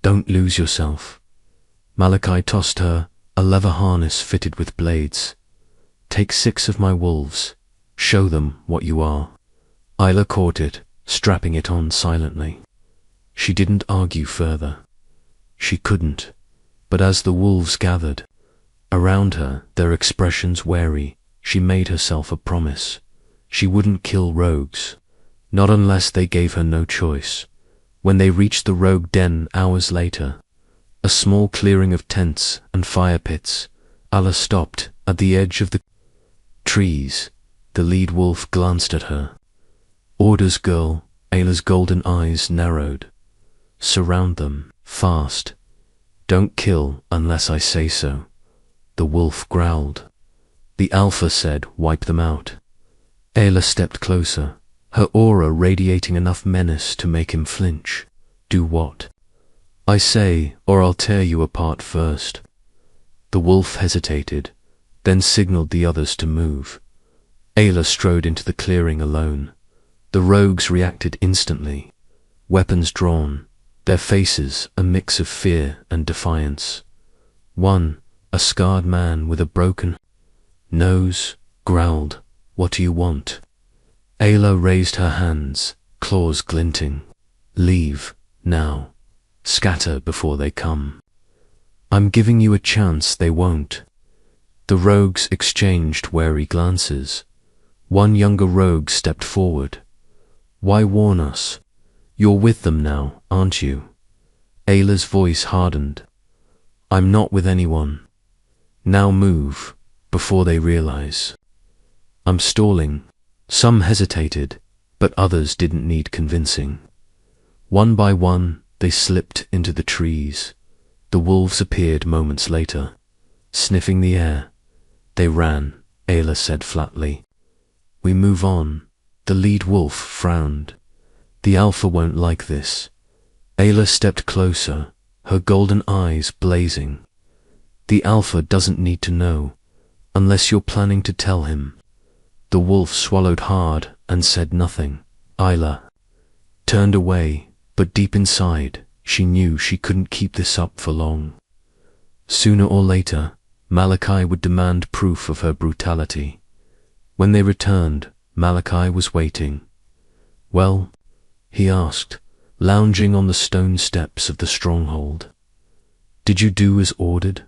Don't lose yourself. Malachi tossed her a leather harness fitted with blades. Take 6 of my wolves. Show them what you are. Ayla caught it, strapping it on silently. She didn't argue further. She couldn't. But as the wolves gathered around her, their expressions wary, she made herself a promise. She wouldn't kill rogues, not unless they gave her no choice. When they reached the rogue den hours later, a small clearing of tents and fire pits, Ayla stopped at the edge of the trees. The lead wolf glanced at her. "Orders, girl." Ayla's golden eyes narrowed. "Surround them, fast. Don't kill unless I say so." The wolf growled. The alpha said, "Wipe them out." Ayla stepped closer, her aura radiating enough menace to make him flinch. "Do what I say, or I'll tear you apart first." The wolf hesitated, then signaled the others to move. Ayla strode into the clearing alone. The rogues reacted instantly, weapons drawn, their faces a mix of fear and defiance. One, a scarred man with a broken nose, growled, "What do you want?" Ayla raised her hands, claws glinting. "Leave, now. Scatter before they come." "I'm giving you a chance they won't." The rogues exchanged wary glances. One younger rogue stepped forward. "Why warn us? You're with them now, aren't you?" Ayla's voice hardened. "I'm not with anyone. Now move, before they realize." "I'm stalling." Some hesitated, but others didn't need convincing. One by one, they slipped into the trees. The wolves appeared moments later, sniffing the air. "They ran," Ayla said flatly. "We move on." The lead wolf frowned. "The alpha won't like this." Ayla stepped closer, her golden eyes blazing. "The alpha doesn't need to know, unless you're planning to tell him." The wolf swallowed hard and said nothing. Ayla turned away, but deep inside, she knew she couldn't keep this up for long. Sooner or later, Malachi would demand proof of her brutality. When they returned, Malachi was waiting. "Well?" he asked, lounging on the stone steps of the stronghold. "Did you do as ordered?"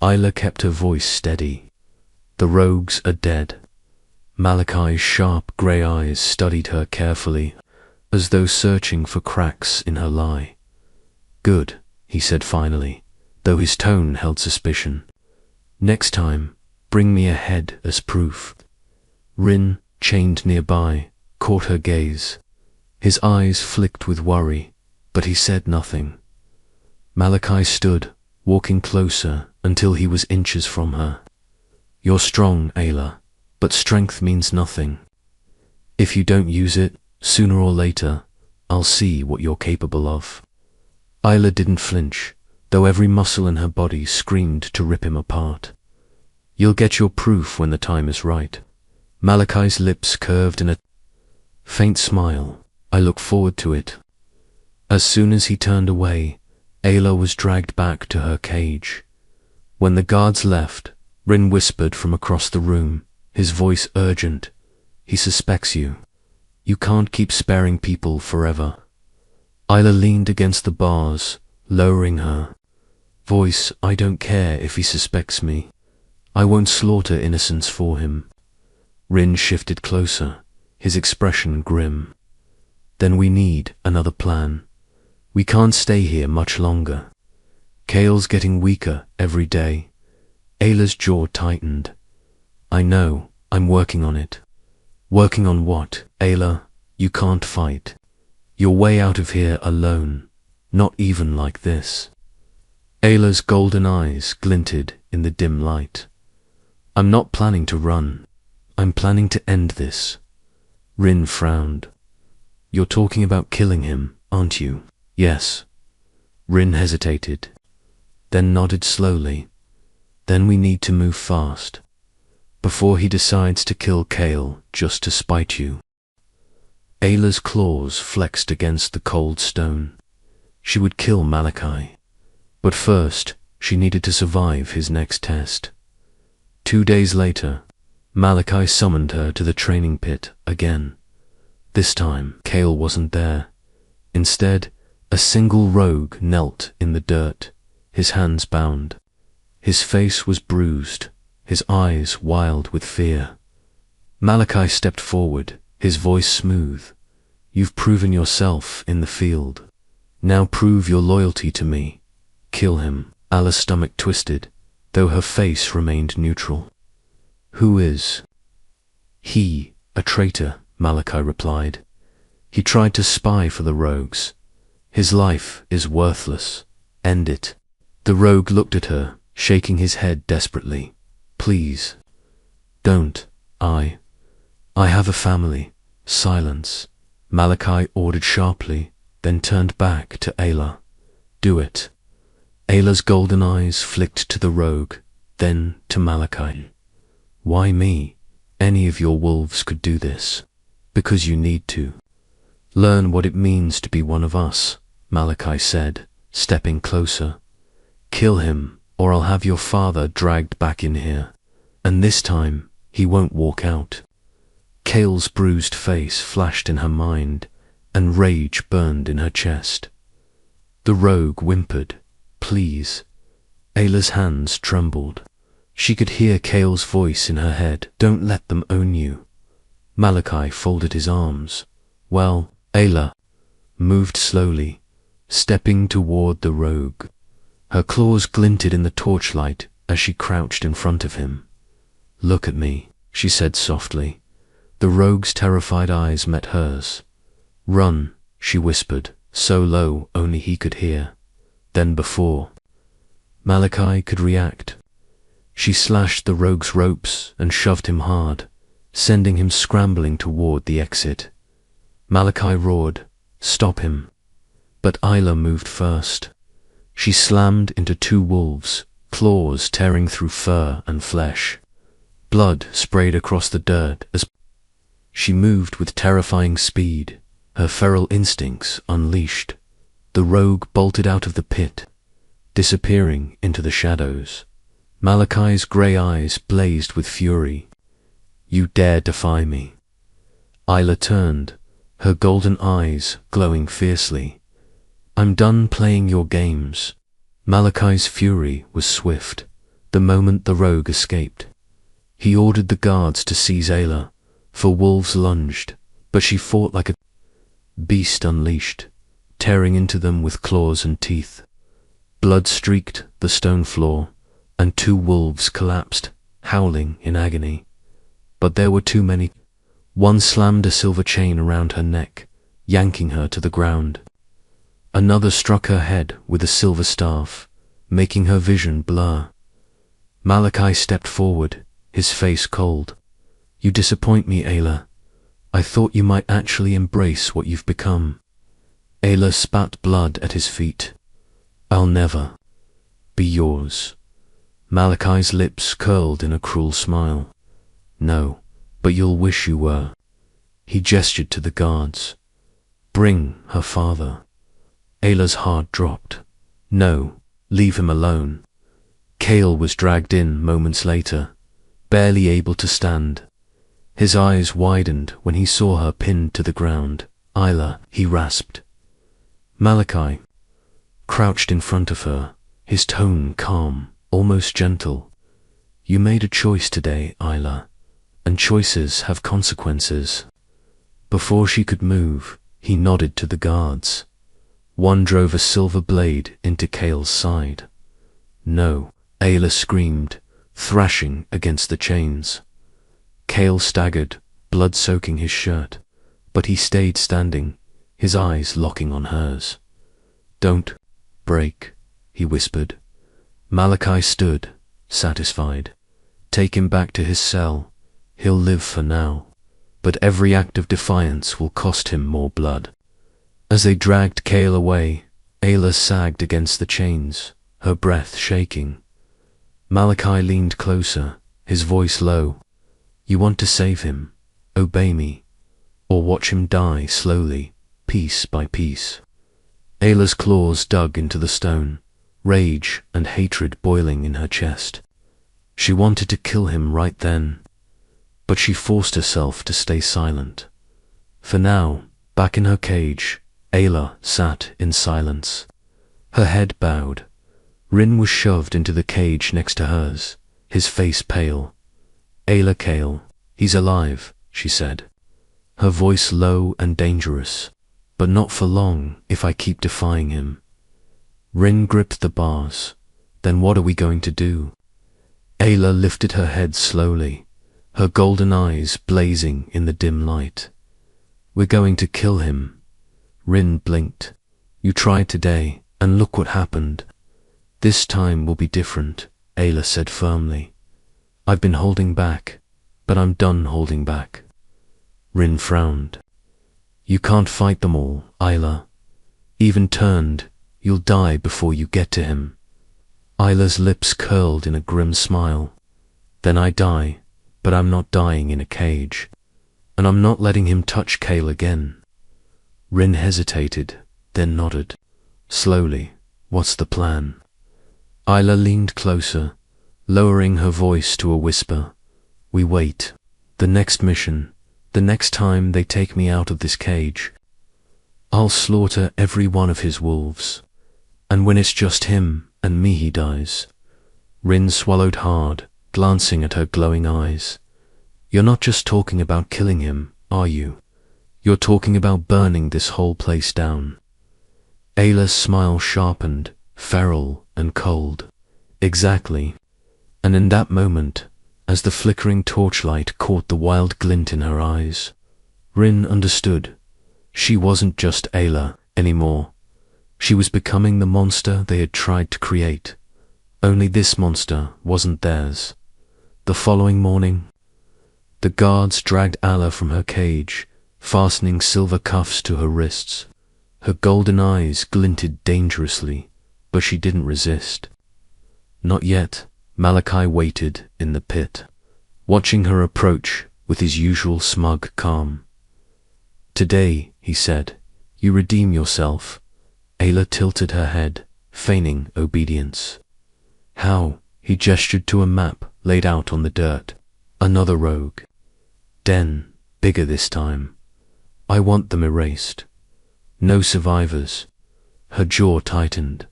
Ayla kept her voice steady. "The rogues are dead." Malachi's sharp grey eyes studied her carefully, as though searching for cracks in her lie. "Good," he said finally, though his tone held suspicion. "Next time, bring me a head as proof." Rin, chained nearby, caught her gaze. His eyes flicked with worry, but he said nothing. Malachi stood, walking closer until he was inches from her. "You're strong, Ayla, but strength means nothing. If you don't use it, sooner or later, I'll see what you're capable of." Ayla didn't flinch, though every muscle in her body screamed to rip him apart. "You'll get your proof when the time is right." Malachi's lips curved in a faint smile. "I look forward to it." As soon as he turned away, Ayla was dragged back to her cage. When the guards left, Rin whispered from across the room, his voice urgent, "He suspects you. You can't keep sparing people forever." Ayla leaned against the bars, lowering her voice. "I don't care if he suspects me. I won't slaughter innocents for him." Rin shifted closer, his expression grim. "Then we need another plan. We can't stay here much longer. Kale's getting weaker every day." Ayla's jaw tightened. "I know, I'm working on it." "Working on what, Ayla? You can't fight. You're way out of here alone, not even like this." Ayla's golden eyes glinted in the dim light. "I'm not planning to run. I'm planning to end this." Rin frowned. "You're talking about killing him, aren't you?" "Yes." Rin hesitated, then nodded slowly. "Then we need to move fast, before he decides to kill Kale just to spite you." Ayla's claws flexed against the cold stone. She would kill Malachi, but first she needed to survive his next test. 2 days later, Malachi summoned her to the training pit again. This time, Cale wasn't there. Instead, a single rogue knelt in the dirt, his hands bound. His face was bruised, his eyes wild with fear. Malachi stepped forward, his voice smooth. You've proven yourself in the field. Now prove your loyalty to me. Kill him. Allah's stomach twisted, though her face remained neutral. Who is? He, a traitor, Malachi replied. He tried to spy for the rogues. His life is worthless. End it. The rogue looked at her, shaking his head desperately. Please. Don't. I have a family. Silence. Malachi ordered sharply, then turned back to Ayla. Do it. Ayla's golden eyes flicked to the rogue, then to Malachi. Why me? Any of your wolves could do this. Because you need to. Learn what it means to be one of us, Malachi said, stepping closer. Kill him, or I'll have your father dragged back in here. And this time, he won't walk out. Cale's bruised face flashed in her mind, and rage burned in her chest. The rogue whimpered, Please. Ayla's hands trembled. She could hear Cale's voice in her head. Don't let them own you. Malachi folded his arms. Well, Ayla moved slowly, stepping toward the rogue. Her claws glinted in the torchlight as she crouched in front of him. Look at me, she said softly. The rogue's terrified eyes met hers. Run, she whispered, so low only he could hear. Then before Malachi could react, she slashed the rogue's ropes and shoved him hard, sending him scrambling toward the exit. Malachi roared, Stop him. But Ayla moved first. She slammed into two wolves, claws tearing through fur and flesh. Blood sprayed across the dirt as she moved with terrifying speed, her feral instincts unleashed. The rogue bolted out of the pit, disappearing into the shadows. Malachi's grey eyes blazed with fury. You dare defy me? Ayla turned, her golden eyes glowing fiercely. I'm done playing your games. Malachi's fury was swift, the moment the rogue escaped. He ordered the guards to seize Ayla, for wolves lunged, but she fought like a beast unleashed, tearing into them with claws and teeth. Blood streaked the stone floor, and two wolves collapsed, howling in agony. But there were too many. One slammed a silver chain around her neck, yanking her to the ground. Another struck her head with a silver staff, making her vision blur. Malachi stepped forward, his face cold. You disappoint me, Ayla. I thought you might actually embrace what you've become. Ayla spat blood at his feet. I'll never be yours. Malachi's lips curled in a cruel smile. No, but you'll wish you were. He gestured to the guards. Bring her father. Ayla's heart dropped. No, leave him alone. Cale was dragged in moments later, barely able to stand. His eyes widened when he saw her pinned to the ground. Ayla, he rasped. Malachi crouched in front of her, his tone calm, almost gentle. You made a choice today, Ayla, and choices have consequences. Before she could move, he nodded to the guards. One drove a silver blade into Cale's side. No, Ayla screamed, thrashing against the chains. Cale staggered, blood soaking his shirt, but he stayed standing, his eyes locking on hers. Don't break, he whispered. Malachi stood, satisfied. Take him back to his cell. He'll live for now, but every act of defiance will cost him more blood. As they dragged Cale away, Ayla sagged against the chains, her breath shaking. Malachi leaned closer, his voice low. You want to save him? Obey me, or watch him die slowly, piece by piece. Ayla's claws dug into the stone, rage and hatred boiling in her chest. She wanted to kill him right then, but she forced herself to stay silent. For now, back in her cage, Ayla sat in silence. Her head bowed. Rin was shoved into the cage next to hers, his face pale. "Ayla Kale, he's alive," she said, her voice low and dangerous, "but not for long if I keep defying him." Rin gripped the bars. "Then what are we going to do?" Ayla lifted her head slowly, her golden eyes blazing in the dim light. "We're going to kill him." Rin blinked. "You tried today, and look what happened." "This time will be different," Ayla said firmly. "I've been holding back, but I'm done holding back." Rin frowned. "You can't fight them all, Ayla. Even turned, you'll die before you get to him." Ayla's lips curled in a grim smile. "Then I die, but I'm not dying in a cage. And I'm not letting him touch Kale again." Rin hesitated, then nodded. Slowly, "What's the plan?" Ayla leaned closer, lowering her voice to a whisper. "We wait. The next mission, the next time they take me out of this cage, I'll slaughter every one of his wolves. And when it's just him and me he dies." Rin swallowed hard, glancing at her glowing eyes. "You're not just talking about killing him, are you? You're talking about burning this whole place down." Ayla's smile sharpened, feral and cold. "Exactly." And in that moment, as the flickering torchlight caught the wild glint in her eyes, Rin understood. She wasn't just Ayla anymore. She was becoming the monster they had tried to create. Only this monster wasn't theirs. The following morning, the guards dragged Ayla from her cage, fastening silver cuffs to her wrists. Her golden eyes glinted dangerously, but she didn't resist. Not yet. Malachi waited in the pit, watching her approach with his usual smug calm. "Today," he said, "you redeem yourself." Ayla tilted her head, feigning obedience. "How?" He gestured to a map laid out on the dirt. "Another rogue. Den, bigger this time. I want them erased. No survivors." Her jaw tightened.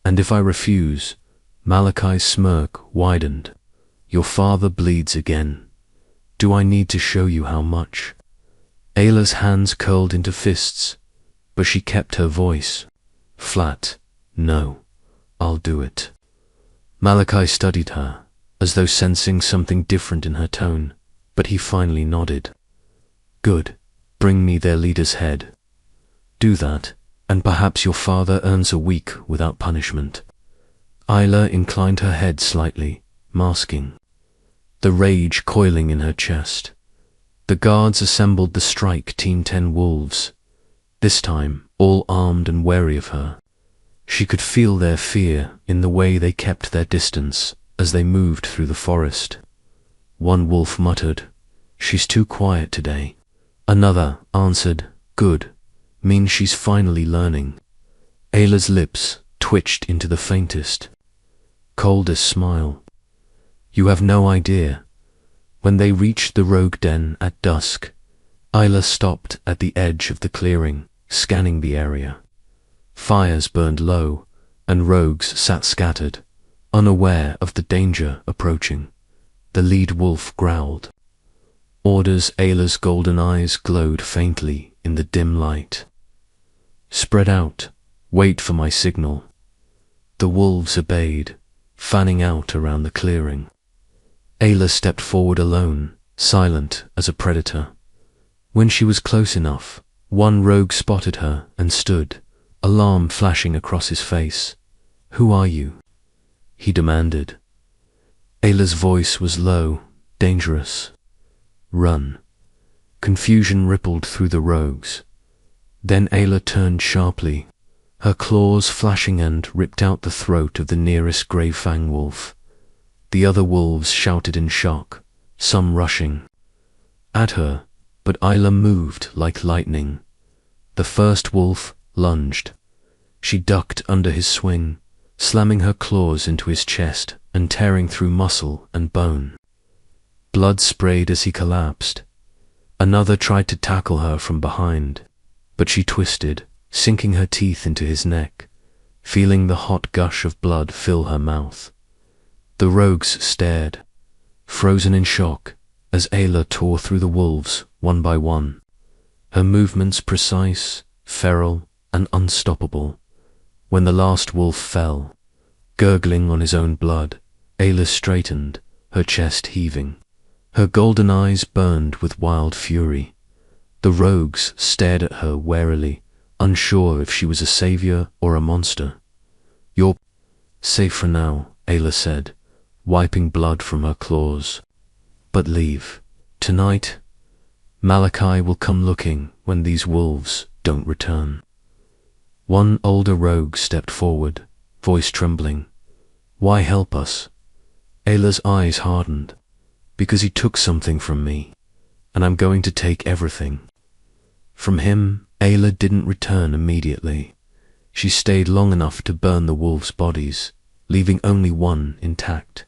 "And if I refuse?" Malachi's smirk widened. "Your father bleeds again. Do I need to show you how much?" Ayla's hands curled into fists, but she kept her voice flat. "No, I'll do it." Malachi studied her, as though sensing something different in her tone, but he finally nodded. "Good. Bring me their leader's head. Do that, and perhaps your father earns a week without punishment." Ayla inclined her head slightly, masking the rage coiling in her chest. The guards assembled the Strike Team 10 wolves, this time all armed and wary of her. She could feel their fear in the way they kept their distance as they moved through the forest. One wolf muttered, "She's too quiet today." Another answered, "Good, means she's finally learning." Ayla's lips twitched into the faintest, coldest smile. "You have no idea." When they reached the rogue den at dusk, Ayla stopped at the edge of the clearing, scanning the area. Fires burned low, and rogues sat scattered, unaware of the danger approaching. The lead wolf growled. Orders. Ayla's golden eyes glowed faintly in the dim light. "Spread out. Wait for my signal." The wolves obeyed, fanning out around the clearing. Ayla stepped forward alone, silent as a predator. When she was close enough, one rogue spotted her and stood, alarm flashing across his face. "Who are you?" he demanded. Ayla's voice was low, dangerous. "Run." Confusion rippled through the rogues. Then Ayla turned sharply, her claws flashing, and ripped out the throat of the nearest Grey Fang wolf. The other wolves shouted in shock, some rushing at her, but Ayla moved like lightning. The first wolf lunged. She ducked under his swing, slamming her claws into his chest and tearing through muscle and bone. Blood sprayed as he collapsed. Another tried to tackle her from behind, but she twisted, sinking her teeth into his neck, feeling the hot gush of blood fill her mouth. The rogues stared, frozen in shock, as Ayla tore through the wolves one by one, her movements precise, feral, and unstoppable. When the last wolf fell, gurgling on his own blood, Ayla straightened, her chest heaving. Her golden eyes burned with wild fury. The rogues stared at her warily, unsure if she was a savior or a monster. "You're safe for now," Ayla said, wiping blood from her claws. "But leave. Tonight, Malachi will come looking when these wolves don't return." One older rogue stepped forward, voice trembling. "Why help us?" Ayla's eyes hardened. "Because he took something from me, and I'm going to take everything." From him, Ayla didn't return immediately. She stayed long enough to burn the wolves' bodies, leaving only one intact.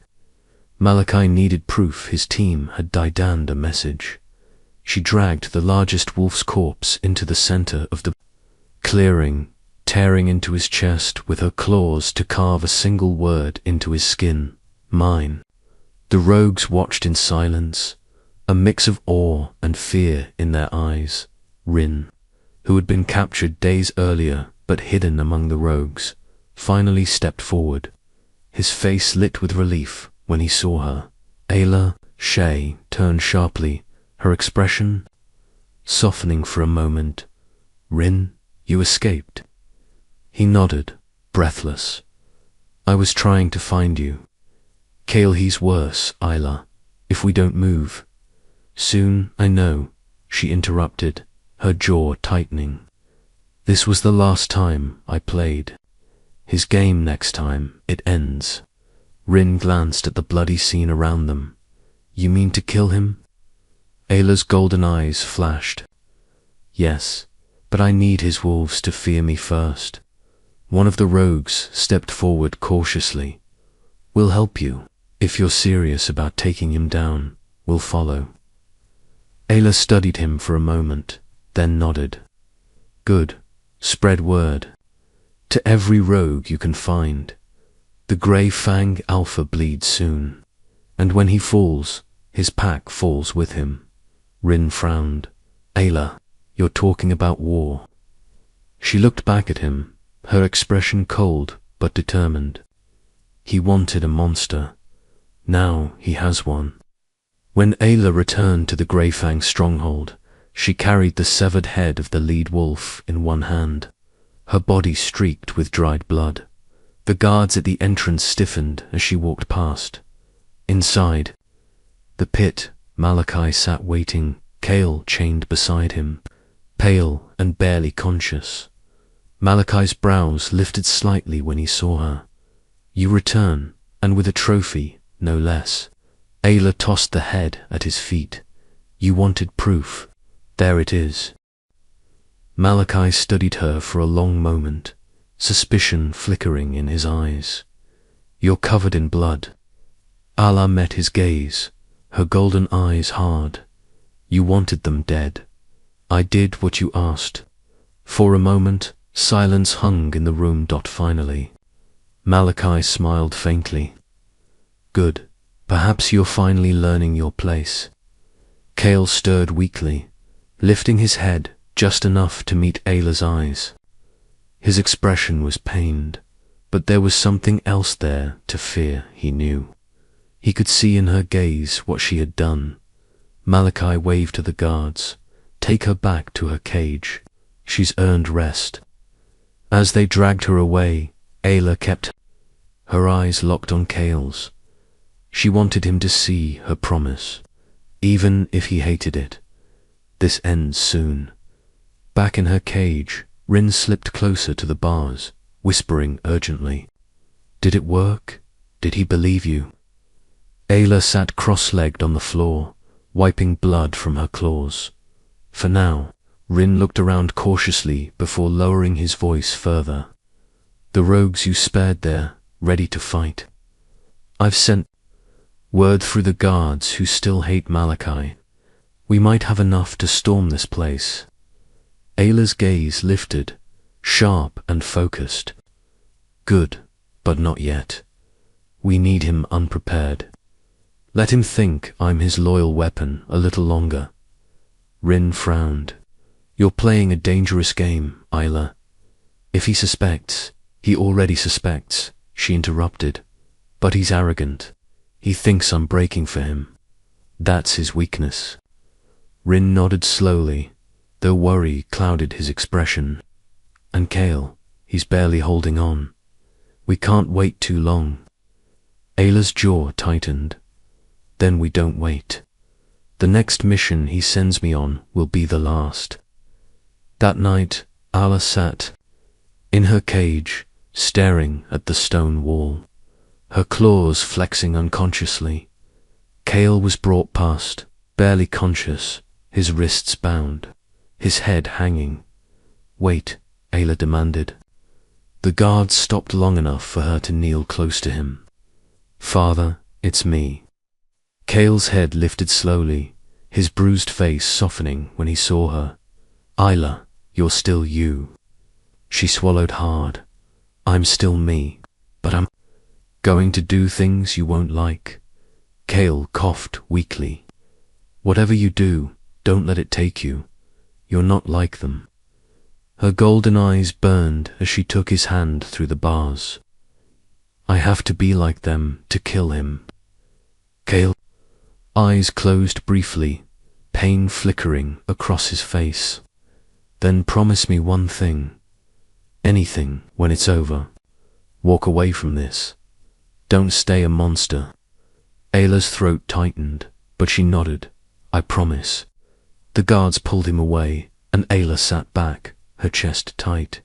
Malachi needed proof his team had Didaned a message. She dragged the largest wolf's corpse into the center of the clearing, tearing into his chest with her claws to carve a single word into his skin: "Mine." The rogues watched in silence, a mix of awe and fear in their eyes. Rin, who had been captured days earlier but hidden among the rogues, finally stepped forward, his face lit with relief when he saw her. Ayla Shay turned sharply, her expression softening for a moment. "Rin, you escaped?" He nodded, breathless. "I was trying to find you. Kale, he's worse, Ayla, if we don't move." "Soon, I know," she interrupted, her jaw tightening. "This was the last time I played. His game next time it ends." Rin glanced at the bloody scene around them. "You mean to kill him?" Ayla's golden eyes flashed. "Yes, but I need his wolves to fear me first." One of the rogues stepped forward cautiously. "We'll help you. If you're serious about taking him down, we'll follow." Ayla studied him for a moment, then nodded. "Good. Spread word. To every rogue you can find. The Grey Fang Alpha bleeds soon, and when he falls, his pack falls with him." Rin frowned. "Ayla, you're talking about war." She looked back at him, her expression cold but determined. He wanted a monster. Now he has one. When Ayla returned to the Grey Fang stronghold, she carried the severed head of the lead wolf in one hand, her body streaked with dried blood. The guards at the entrance stiffened as she walked past. Inside the pit, Malachi sat waiting, Kale chained beside him, pale and barely conscious. Malachi's brows lifted slightly when he saw her. "You return, and with a trophy, no less." Ayla tossed the head at his feet. "You wanted proof. There it is." Malachi studied her for a long moment, suspicion flickering in his eyes. "You're covered in blood." Ayla met his gaze, her golden eyes hard. "You wanted them dead. I did what you asked." For a moment, silence hung in the room. Finally, Malachi smiled faintly. "Good. Perhaps you're finally learning your place." Kale stirred weakly, lifting his head just enough to meet Ayla's eyes. His expression was pained, but there was something else there to fear, he knew. He could see in her gaze what she had done. Malachi waved to the guards. "Take her back to her cage. She's earned rest." As they dragged her away, Ayla kept her eyes locked on Kale's. She wanted him to see her promise, even if he hated it. This ends soon. Back in her cage, Rin slipped closer to the bars, whispering urgently, "Did it work? Did he believe you?" Ayla sat cross-legged on the floor, wiping blood from her claws. For now, Rin looked around cautiously before lowering his voice further. "The rogues you spared there, ready to fight. I've sent word through the guards who still hate Malachi. We might have enough to storm this place. Ayla's gaze lifted, sharp and focused. Good, but not yet. We need him unprepared. Let him think I'm his loyal weapon a little longer. Rin frowned. You're playing a dangerous game, Ayla. If he suspects, he already suspects, she interrupted. But he's arrogant. He thinks I'm breaking for him. That's his weakness. Rin nodded slowly, though worry clouded his expression. And Kale, he's barely holding on. We can't wait too long. Ayla's jaw tightened. Then we don't wait. The next mission he sends me on will be the last. That night, Ayla sat in her cage, staring at the stone wall, her claws flexing unconsciously. Kale was brought past, barely conscious, his wrists bound, his head hanging. Wait, Ayla demanded. The guards stopped long enough for her to kneel close to him. Father, it's me. Kale's head lifted slowly, his bruised face softening when he saw her. Ayla, you're still you. She swallowed hard. I'm still me, but I'm going to do things you won't like. Kale coughed weakly. Whatever you do, don't let it take you. You're not like them. Her golden eyes burned as she took his hand through the bars. I have to be like them to kill him. Kale, eyes closed briefly, pain flickering across his face. Then promise me one thing. Anything when it's over. Walk away from this. Don't stay a monster. Ayla's throat tightened, but she nodded. I promise. The guards pulled him away, and Ayla sat back, her chest tight.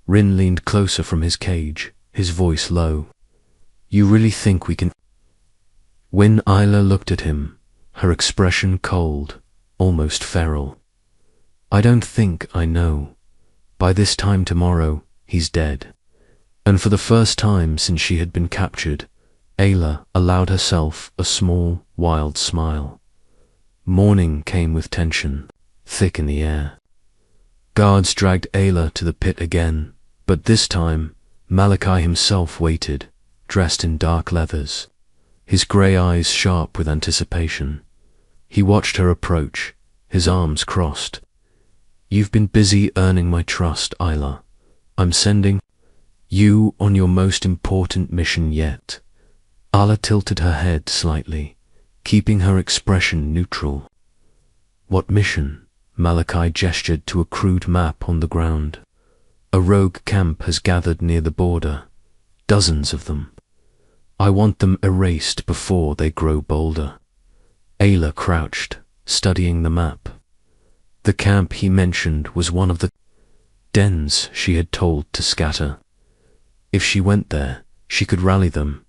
Rin leaned closer from his cage, his voice low. You really think we can? When Ayla looked at him, her expression cold, almost feral. I don't think I know. By this time tomorrow, he's dead. And for the first time since she had been captured, Ayla allowed herself a small, wild smile. Morning came with tension, thick in the air. Guards dragged Ayla to the pit again, but this time, Malachi himself waited, dressed in dark leathers, his grey eyes sharp with anticipation. He watched her approach, his arms crossed. You've been busy earning my trust, Ayla. I'm sending you on your most important mission yet. Ayla tilted her head slightly, keeping her expression neutral. What mission? Malachi gestured to a crude map on the ground. A rogue camp has gathered near the border. Dozens of them. I want them erased before they grow bolder. Ayla crouched, studying the map. The camp he mentioned was one of the dens she had told to scatter. If she went there, she could rally them.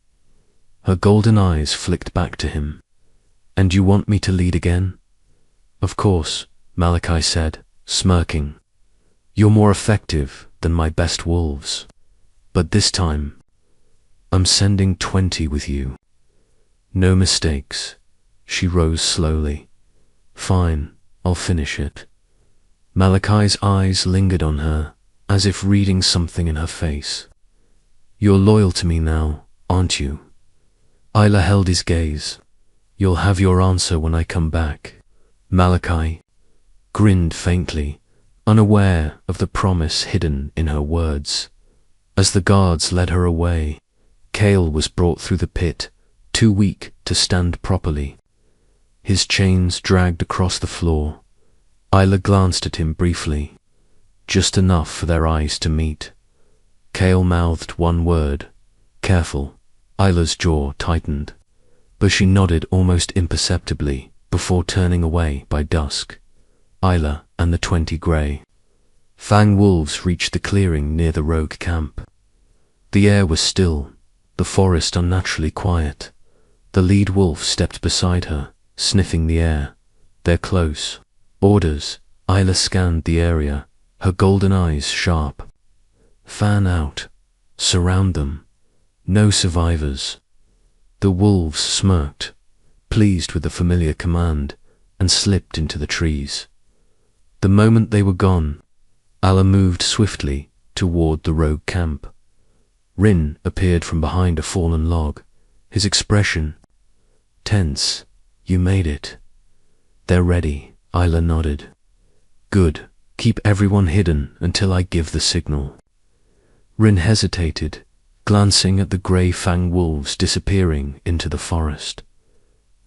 Her golden eyes flicked back to him. And you want me to lead again? Of course, Malachi said, smirking. You're more effective than my best wolves. But this time, I'm sending 20 with you. No mistakes. She rose slowly. Fine, I'll finish it. Malachi's eyes lingered on her, as if reading something in her face. You're loyal to me now, aren't you? Ayla held his gaze. You'll have your answer when I come back. Malachi grinned faintly, unaware of the promise hidden in her words. As the guards led her away, Kale was brought through the pit, too weak to stand properly. His chains dragged across the floor. Ayla glanced at him briefly, just enough for their eyes to meet. Kale mouthed one word, careful. Ayla's jaw tightened, but she nodded almost imperceptibly before turning away by dusk. Ayla and the 20 grey. Fang wolves reached the clearing near the rogue camp. The air was still, the forest unnaturally quiet. The lead wolf stepped beside her, sniffing the air. They're close. Orders. Ayla scanned the area, her golden eyes sharp. Fan out. Surround them. No survivors. The wolves smirked, pleased with the familiar command, and slipped into the trees. The moment they were gone, Alla moved swiftly toward the rogue camp. Rin appeared from behind a fallen log, his expression tense. "You made it." "They're ready," Isla nodded. "Good. Keep everyone hidden until I give the signal." Rin hesitated, glancing at the grey fang wolves disappearing into the forest.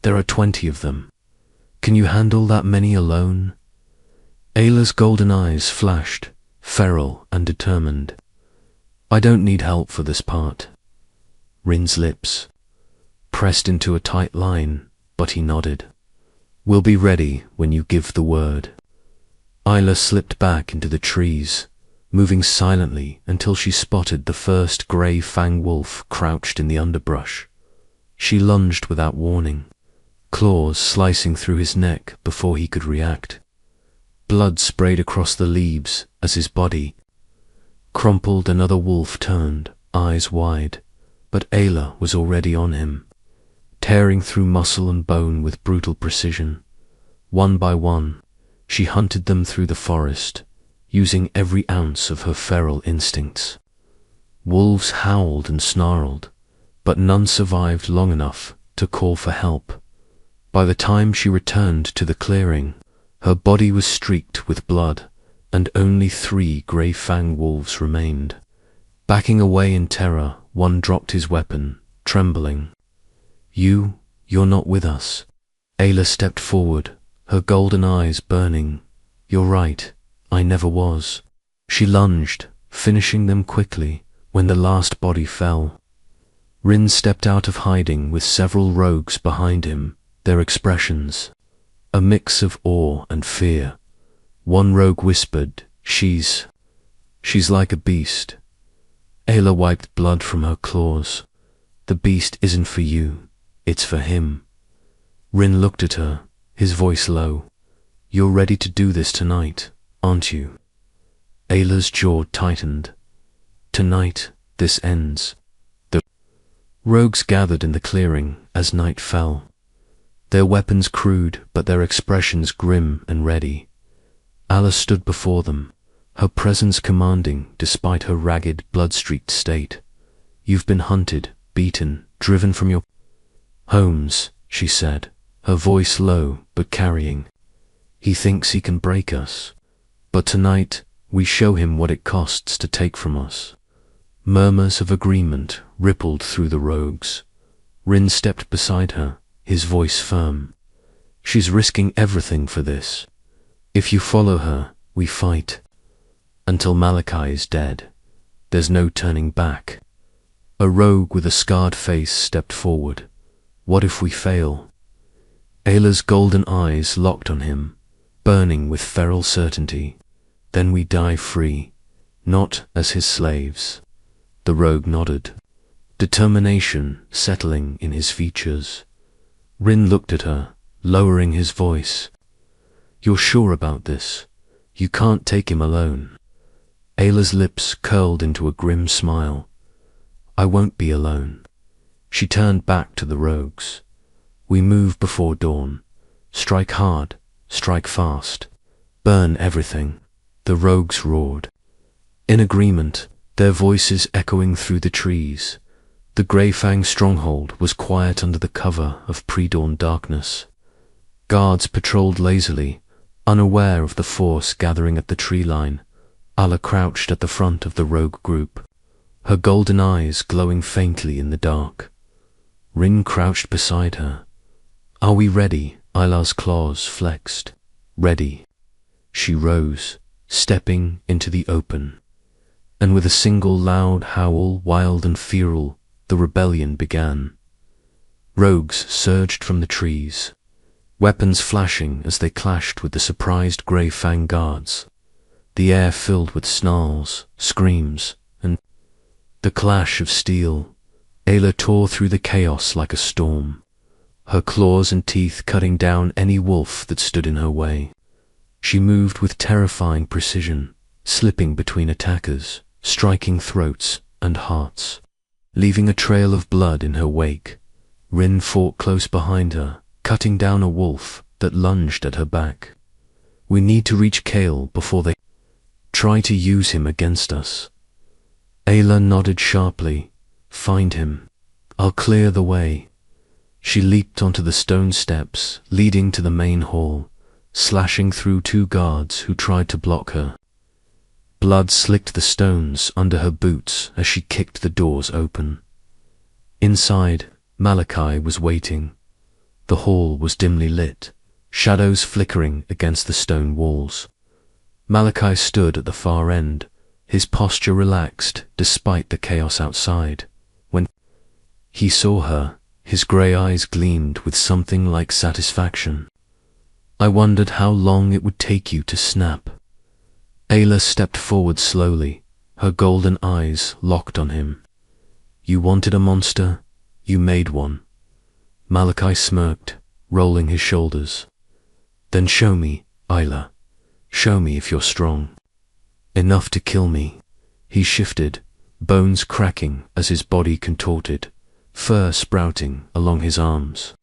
"There are 20 of them. Can you handle that many alone?" Ayla's golden eyes flashed, feral and determined. "I don't need help for this part." Rin's lips pressed into a tight line, but he nodded. "We'll be ready when you give the word." Isla slipped back into the trees, moving silently until she spotted the first grey fang wolf crouched in the underbrush. She lunged without warning, claws slicing through his neck before he could react. Blood sprayed across the leaves as his body crumpled. Another wolf turned, eyes wide, but Ayla was already on him, tearing through muscle and bone with brutal precision. One by one, she hunted them through the forest, using every ounce of her feral instincts. Wolves howled and snarled, but none survived long enough to call for help. By the time she returned to the clearing, her body was streaked with blood, and only 3 grey fang wolves remained. Backing away in terror, one dropped his weapon, trembling. You're not with us." Ayla stepped forward, her golden eyes burning. "You're right, I never was." She lunged, finishing them quickly when the last body fell. Rin stepped out of hiding with several rogues behind him, their expressions a mix of awe and fear. One rogue whispered, She's like a beast." Ayla wiped blood from her claws. "The beast isn't for you, it's for him." Rin looked at her, his voice low. "You're ready to do this tonight, aren't you?" Ayla's jaw tightened. "Tonight, this ends." The rogues gathered in the clearing as night fell, their weapons crude but their expressions grim and ready. Alla stood before them, her presence commanding despite her ragged, blood-streaked state. "You've been hunted, beaten, driven from your homes," she said, her voice low but carrying. "He thinks he can break us, but tonight we show him what it costs to take from us." Murmurs of agreement rippled through the rogues. Rin stepped beside her, his voice firm. "She's risking everything for this. If you follow her, we fight. Until Malachi is dead. There's no turning back." A rogue with a scarred face stepped forward. "What if we fail?" Ayla's golden eyes locked on him, burning with feral certainty. "Then we die free, not as his slaves." The rogue nodded, determination settling in his features. Rin looked at her, lowering his voice. "You're sure about this? You can't take him alone." Ayla's lips curled into a grim smile. "I won't be alone." She turned back to the rogues. "We move before dawn. Strike hard, strike fast. Burn everything." The rogues roared. In agreement, their voices echoing through the trees. The Grey Fang stronghold was quiet under the cover of pre-dawn darkness. Guards patrolled lazily, unaware of the force gathering at the tree line. Alla crouched at the front of the rogue group, her golden eyes glowing faintly in the dark. Rin crouched beside her. "Are we ready?" Isla's claws flexed. "Ready." She rose, stepping into the open. And with a single loud howl, wild and feral, the rebellion began. Rogues surged from the trees, weapons flashing as they clashed with the surprised Grey Fang guards. The air filled with snarls, screams, and the clash of steel. Ayla tore through the chaos like a storm, her claws and teeth cutting down any wolf that stood in her way. She moved with terrifying precision, slipping between attackers, striking throats and hearts, leaving a trail of blood in her wake. Rin fought close behind her, cutting down a wolf that lunged at her back. We need to reach Kale before they try to use him against us. Ayla nodded sharply. Find him. I'll clear the way. She leaped onto the stone steps leading to the main hall, slashing through 2 guards who tried to block her. Blood slicked the stones under her boots as she kicked the doors open. Inside, Malachi was waiting. The hall was dimly lit, shadows flickering against the stone walls. Malachi stood at the far end, his posture relaxed despite the chaos outside. When he saw her, his grey eyes gleamed with something like satisfaction. I wondered how long it would take you to snap. Ayla stepped forward slowly, her golden eyes locked on him. You wanted a monster, you made one. Malachi smirked, rolling his shoulders. Then show me, Ayla. Show me if you're strong. Enough to kill me. He shifted, bones cracking as his body contorted, fur sprouting along his arms.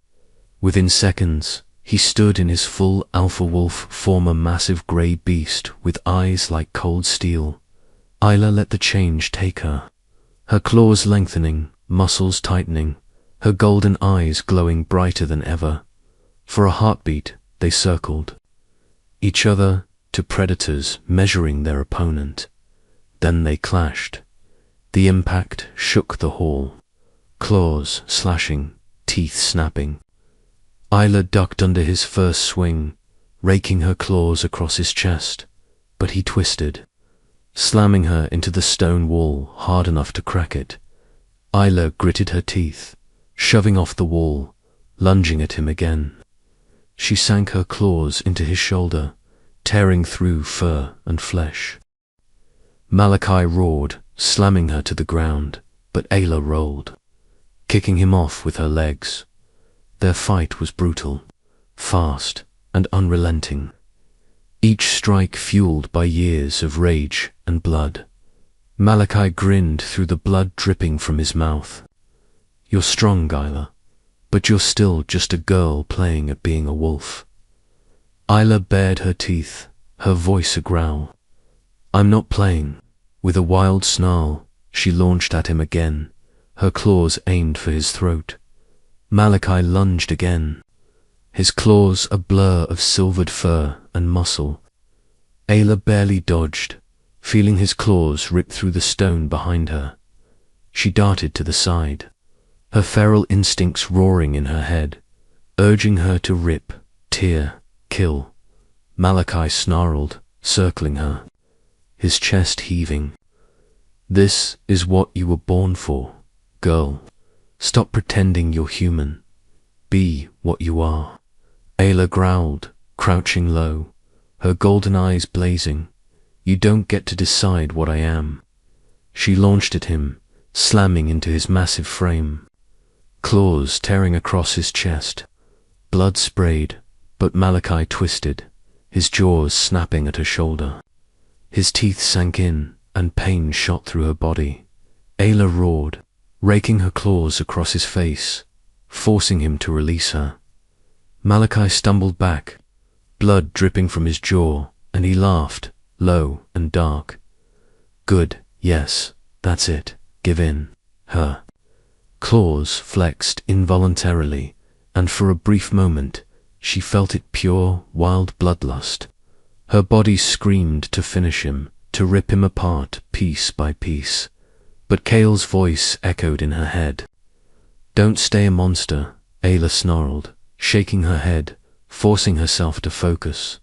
Within seconds, he stood in his full alpha wolf form, a massive grey beast with eyes like cold steel. Ayla let the change take her, her claws lengthening, muscles tightening, her golden eyes glowing brighter than ever. For a heartbeat, they circled each other to predators measuring their opponent. Then they clashed. The impact shook the hall, claws slashing, teeth snapping. Ayla ducked under his first swing, raking her claws across his chest, but he twisted, slamming her into the stone wall hard enough to crack it. Ayla gritted her teeth, shoving off the wall, lunging at him again. She sank her claws into his shoulder, tearing through fur and flesh. Malachi roared, slamming her to the ground, but Ayla rolled, kicking him off with her legs. Their fight was brutal, fast, and unrelenting. Each strike fueled by years of rage and blood. Malachi grinned through the blood dripping from his mouth. You're strong, Ayla, but you're still just a girl playing at being a wolf. Ayla bared her teeth, her voice a growl. I'm not playing. With a wild snarl, she launched at him again, her claws aimed for his throat. Malachi lunged again, his claws a blur of silvered fur and muscle. Ayla barely dodged, feeling his claws rip through the stone behind her. She darted to the side, her feral instincts roaring in her head, urging her to rip, tear, kill. Malachi snarled, circling her, his chest heaving. This is what you were born for, girl. Stop pretending you're human. Be what you are. Ayla growled, crouching low, her golden eyes blazing. You don't get to decide what I am. She launched at him, slamming into his massive frame, claws tearing across his chest. Blood sprayed, but Malachi twisted, his jaws snapping at her shoulder. His teeth sank in, and pain shot through her body. Ayla roared, raking her claws across his face, forcing him to release her. Malachi stumbled back, blood dripping from his jaw, and he laughed, low and dark. Good, yes, that's it, give in. Her claws flexed involuntarily, and for a brief moment, she felt it pure, wild bloodlust. Her body screamed to finish him, to rip him apart piece by piece. But Kale's voice echoed in her head. Don't stay a monster, Ayla snarled, shaking her head, forcing herself to focus.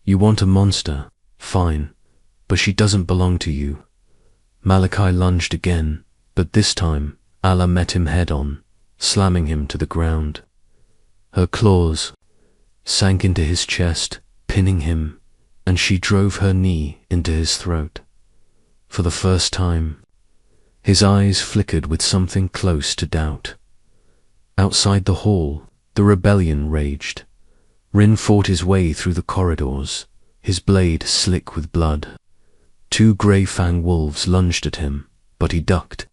You want a monster, fine, but she doesn't belong to you. Malachi lunged again, but this time, Ayla met him head-on, slamming him to the ground. Her claws sank into his chest, pinning him, and she drove her knee into his throat. For the first time, his eyes flickered with something close to doubt. Outside the hall, the rebellion raged. Rin fought his way through the corridors, his blade slick with blood. 2 grey fang wolves lunged at him, but he ducked,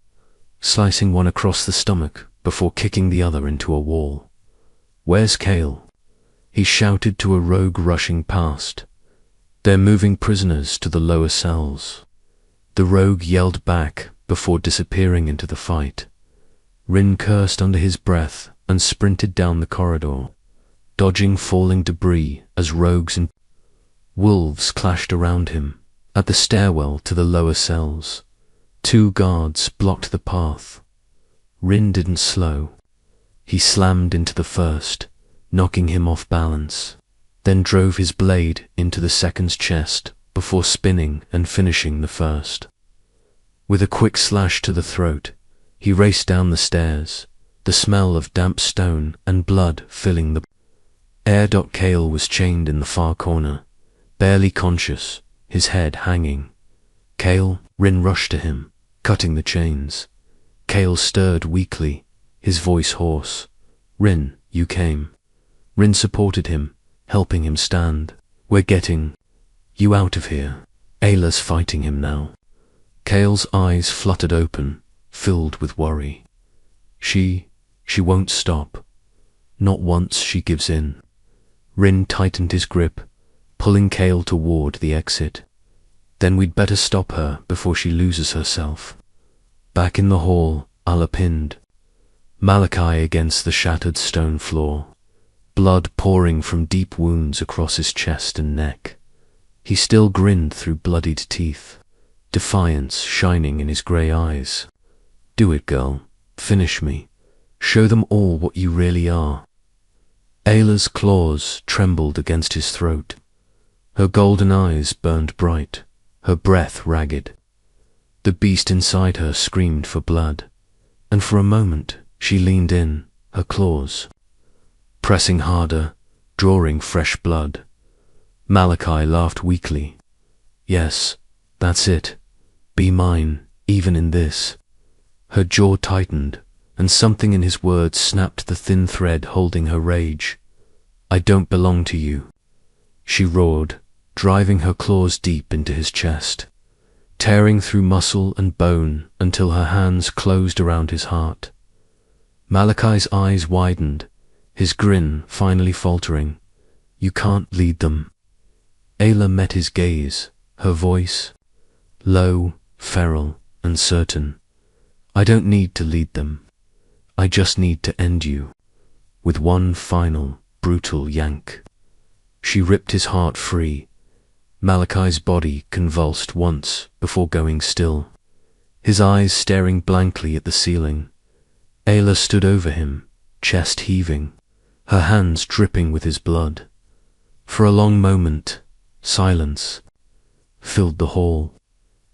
slicing one across the stomach before kicking the other into a wall. Where's Kale? he shouted to a rogue rushing past. "They're moving prisoners to the lower cells." The rogue yelled back before disappearing into the fight. Rin cursed under his breath and sprinted down the corridor, dodging falling debris as rogues and wolves clashed around him. At the stairwell to the lower cells, 2 guards blocked the path. Rin didn't slow. He slammed into the first, knocking him off balance, then drove his blade into the second's chest before spinning and finishing the first. With a quick slash to the throat, he raced down the stairs, the smell of damp stone and blood filling the air. Kale was chained in the far corner, barely conscious, his head hanging. "Kale!" Rin rushed to him, cutting the chains. Kale stirred weakly, his voice hoarse. "Rin, you came." Rin supported him, helping him stand. "We're getting you out of here." Ayla's fighting him now. Kale's eyes fluttered open, filled with worry. She won't stop. Not once she gives in. Rin tightened his grip, pulling Kale toward the exit. "Then we'd better stop her before she loses herself." Back in the hall, Ayla pinned Malachi against the shattered stone floor, blood pouring from deep wounds across his chest and neck. He still grinned through bloodied teeth, defiance shining in his grey eyes. "Do it, girl. Finish me. Show them all what you really are." Ayla's claws trembled against his throat. Her golden eyes burned bright, her breath ragged. The beast inside her screamed for blood, and for a moment she leaned in, her claws pressing harder, drawing fresh blood. Malachi laughed weakly. "Yes, that's it. Be mine, even in this." Her jaw tightened, and something in his words snapped the thin thread holding her rage. "I don't belong to you," she roared, driving her claws deep into his chest, tearing through muscle and bone until her hands closed around his heart. Malachi's eyes widened, his grin finally faltering. "You can't lead them." Ayla met his gaze, her voice low, feral, and certain. "I don't need to lead them. I just need to end you, with one final, brutal yank." She ripped his heart free. Malachi's body convulsed once before going still, his eyes staring blankly at the ceiling. Ayla stood over him, chest heaving, her hands dripping with his blood. For a long moment, silence filled the hall.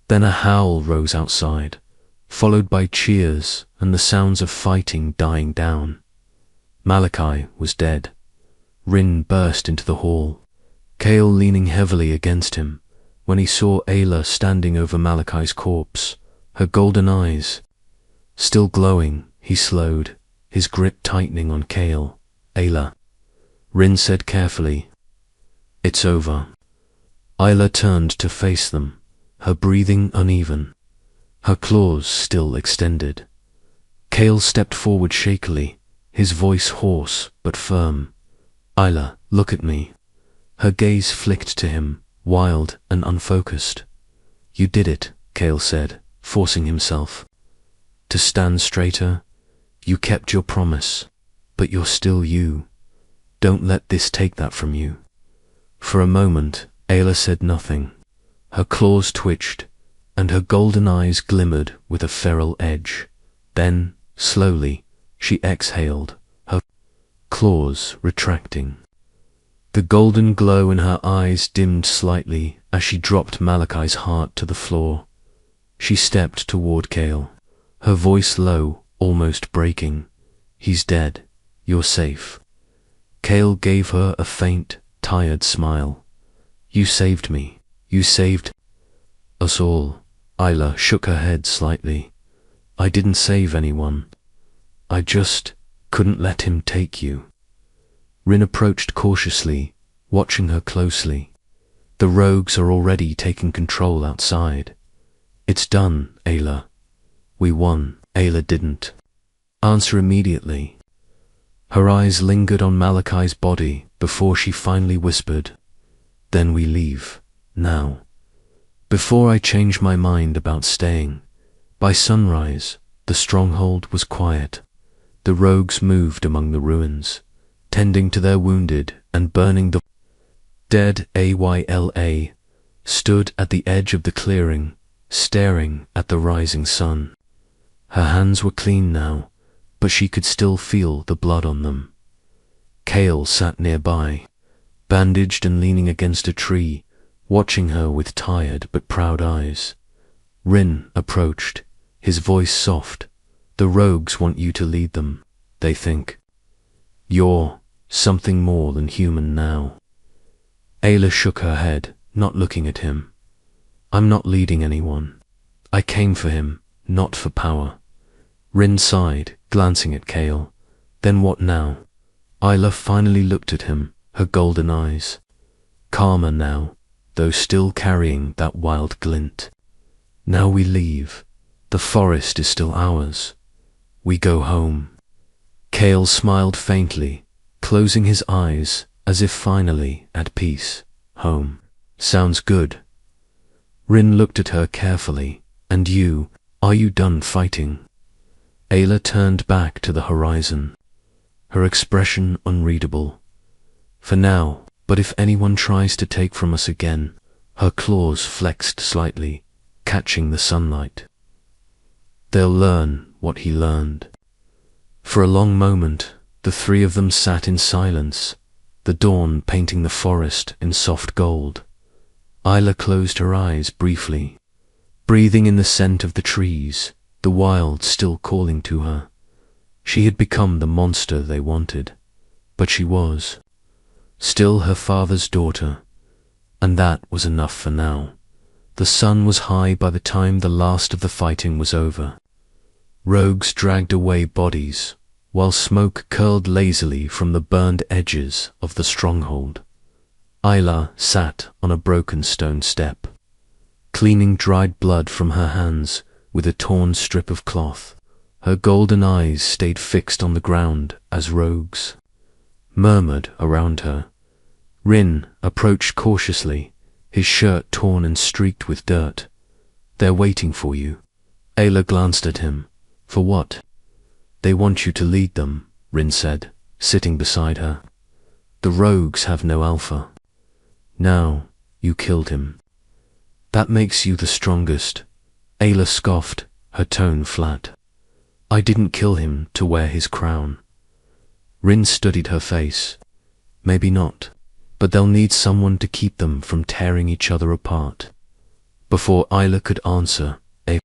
Then a howl rose outside, followed by cheers and the sounds of fighting dying down. Malachi was dead. Rin burst into the hall, Kale leaning heavily against him. When he saw Ayla standing over Malachi's corpse, her golden eyes still glowing, he slowed, his grip tightening on Kale. "Ayla," Rin said carefully, "it's over." Ayla turned to face them, her breathing uneven, her claws still extended. Kale stepped forward shakily, his voice hoarse but firm. "Ayla, look at me." Her gaze flicked to him, wild and unfocused. "You did it," Kale said, forcing himself to stand straighter. "You kept your promise, but you're still you. Don't let this take that from you." For a moment, Ayla said nothing. Her claws twitched, and her golden eyes glimmered with a feral edge. Then, slowly, she exhaled, her claws retracting. The golden glow in her eyes dimmed slightly as she dropped Malachi's heart to the floor. She stepped toward Kale, her voice low, almost breaking. "He's dead. You're safe." Kale gave her a faint, tired smile. "You saved me. You saved us all." Ayla shook her head slightly. "I didn't save anyone. I just couldn't let him take you." Rin approached cautiously, watching her closely. "The rogues are already taking control outside." "It's done, Ayla. We won." Ayla didn't answer immediately. Her eyes lingered on Malachi's body before she finally whispered, "Then we leave, now. Before I change my mind about staying." By sunrise, the stronghold was quiet. The rogues moved among the ruins, tending to their wounded and burning the dead. Ayla stood at the edge of the clearing, staring at the rising sun. Her hands were clean now, but she could still feel the blood on them. Kale sat nearby, bandaged and leaning against a tree, watching her with tired but proud eyes. Rin approached, his voice soft. "The rogues want you to lead them, they think. You're something more than human now." Ayla shook her head, not looking at him. "I'm not leading anyone. I came for him, not for power." Rin sighed, glancing at Kale. "Then what now?" Ayla finally looked at him, her golden eyes. Calmer now, though still carrying that wild glint. "Now we leave. The forest is still ours. We go home." Kale smiled faintly, closing his eyes as if finally at peace. "Home. Sounds good." Rin looked at her carefully. "And you, are you done fighting?" Ayla turned back to the horizon, her expression unreadable. "For now, but if anyone tries to take from us again," her claws flexed slightly, catching the sunlight. "They'll learn what he learned." For a long moment, the three of them sat in silence, the dawn painting the forest in soft gold. Ayla closed her eyes briefly, breathing in the scent of the trees, the wild still calling to her. She had become the monster they wanted, but she was still her father's daughter, and that was enough for now. The sun was high by the time the last of the fighting was over. Rogues dragged away bodies, while smoke curled lazily from the burned edges of the stronghold. Ayla sat on a broken stone step, cleaning dried blood from her hands with a torn strip of cloth. Her golden eyes stayed fixed on the ground as rogues murmured around her. Rin approached cautiously, his shirt torn and streaked with dirt. "They're waiting for you." Ayla glanced at him. "For what?" "They want you to lead them," Rin said, sitting beside her. "The rogues have no alpha. Now, you killed him. That makes you the strongest." Ayla scoffed, her tone flat. "I didn't kill him to wear his crown." Rin studied her face. "Maybe not, but they'll need someone to keep them from tearing each other apart." Before Ayla could answer, a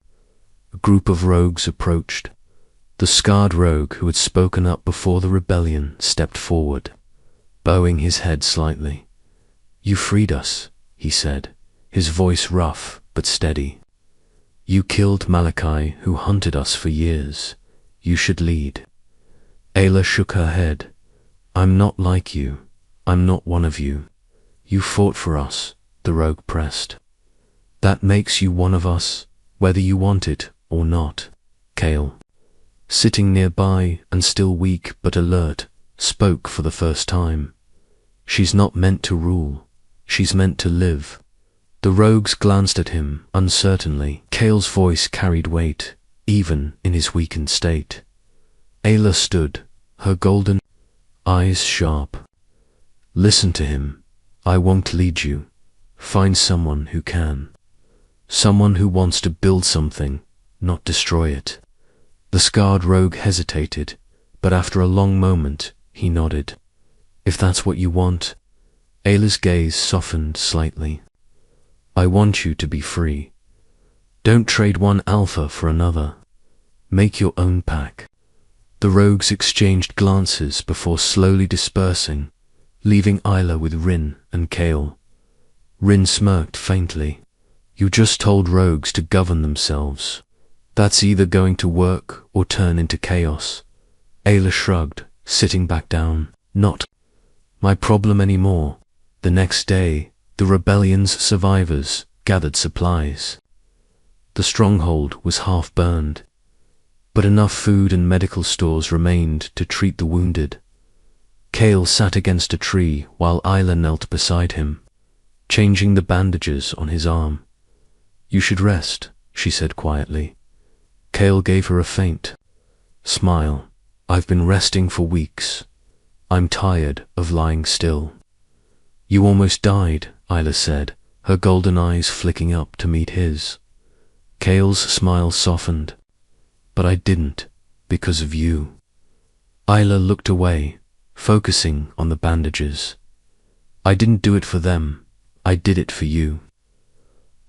group of rogues approached. The scarred rogue who had spoken up before the rebellion stepped forward, bowing his head slightly. "You freed us," he said, his voice rough but steady. "You killed Malachi, who hunted us for years. You should lead." Ayla shook her head. "I'm not like you. I'm not one of you. You fought for us," the rogue pressed. "That makes you one of us, whether you want it or not." Kale, sitting nearby and still weak but alert, spoke for the first time. "She's not meant to rule. She's meant to live." The rogues glanced at him uncertainly. Kale's voice carried weight, even in his weakened state. Ayla stood, her golden eyes sharp. "Listen to him. I won't lead you. Find someone who can. Someone who wants to build something, not destroy it." The scarred rogue hesitated, but after a long moment, he nodded. "If that's what you want." Ayla's gaze softened slightly. "I want you to be free. Don't trade one alpha for another. Make your own pack." The rogues exchanged glances before slowly dispersing, leaving Ayla with Rin and Kale. Rin smirked faintly. "You just told rogues to govern themselves. That's either going to work or turn into chaos." Ayla shrugged, sitting back down. "Not my problem anymore." The next day, the rebellion's survivors gathered supplies. The stronghold was half burned, but enough food and medical stores remained to treat the wounded. Kale sat against a tree while Isla knelt beside him, changing the bandages on his arm. "You should rest," she said quietly. Kale gave her a faint smile. "I've been resting for weeks. I'm tired of lying still." "You almost died," Isla said, her golden eyes flicking up to meet his. Kale's smile softened. "But I didn't, because of you." Isla looked away, focusing on the bandages. "I didn't do it for them. I did it for you."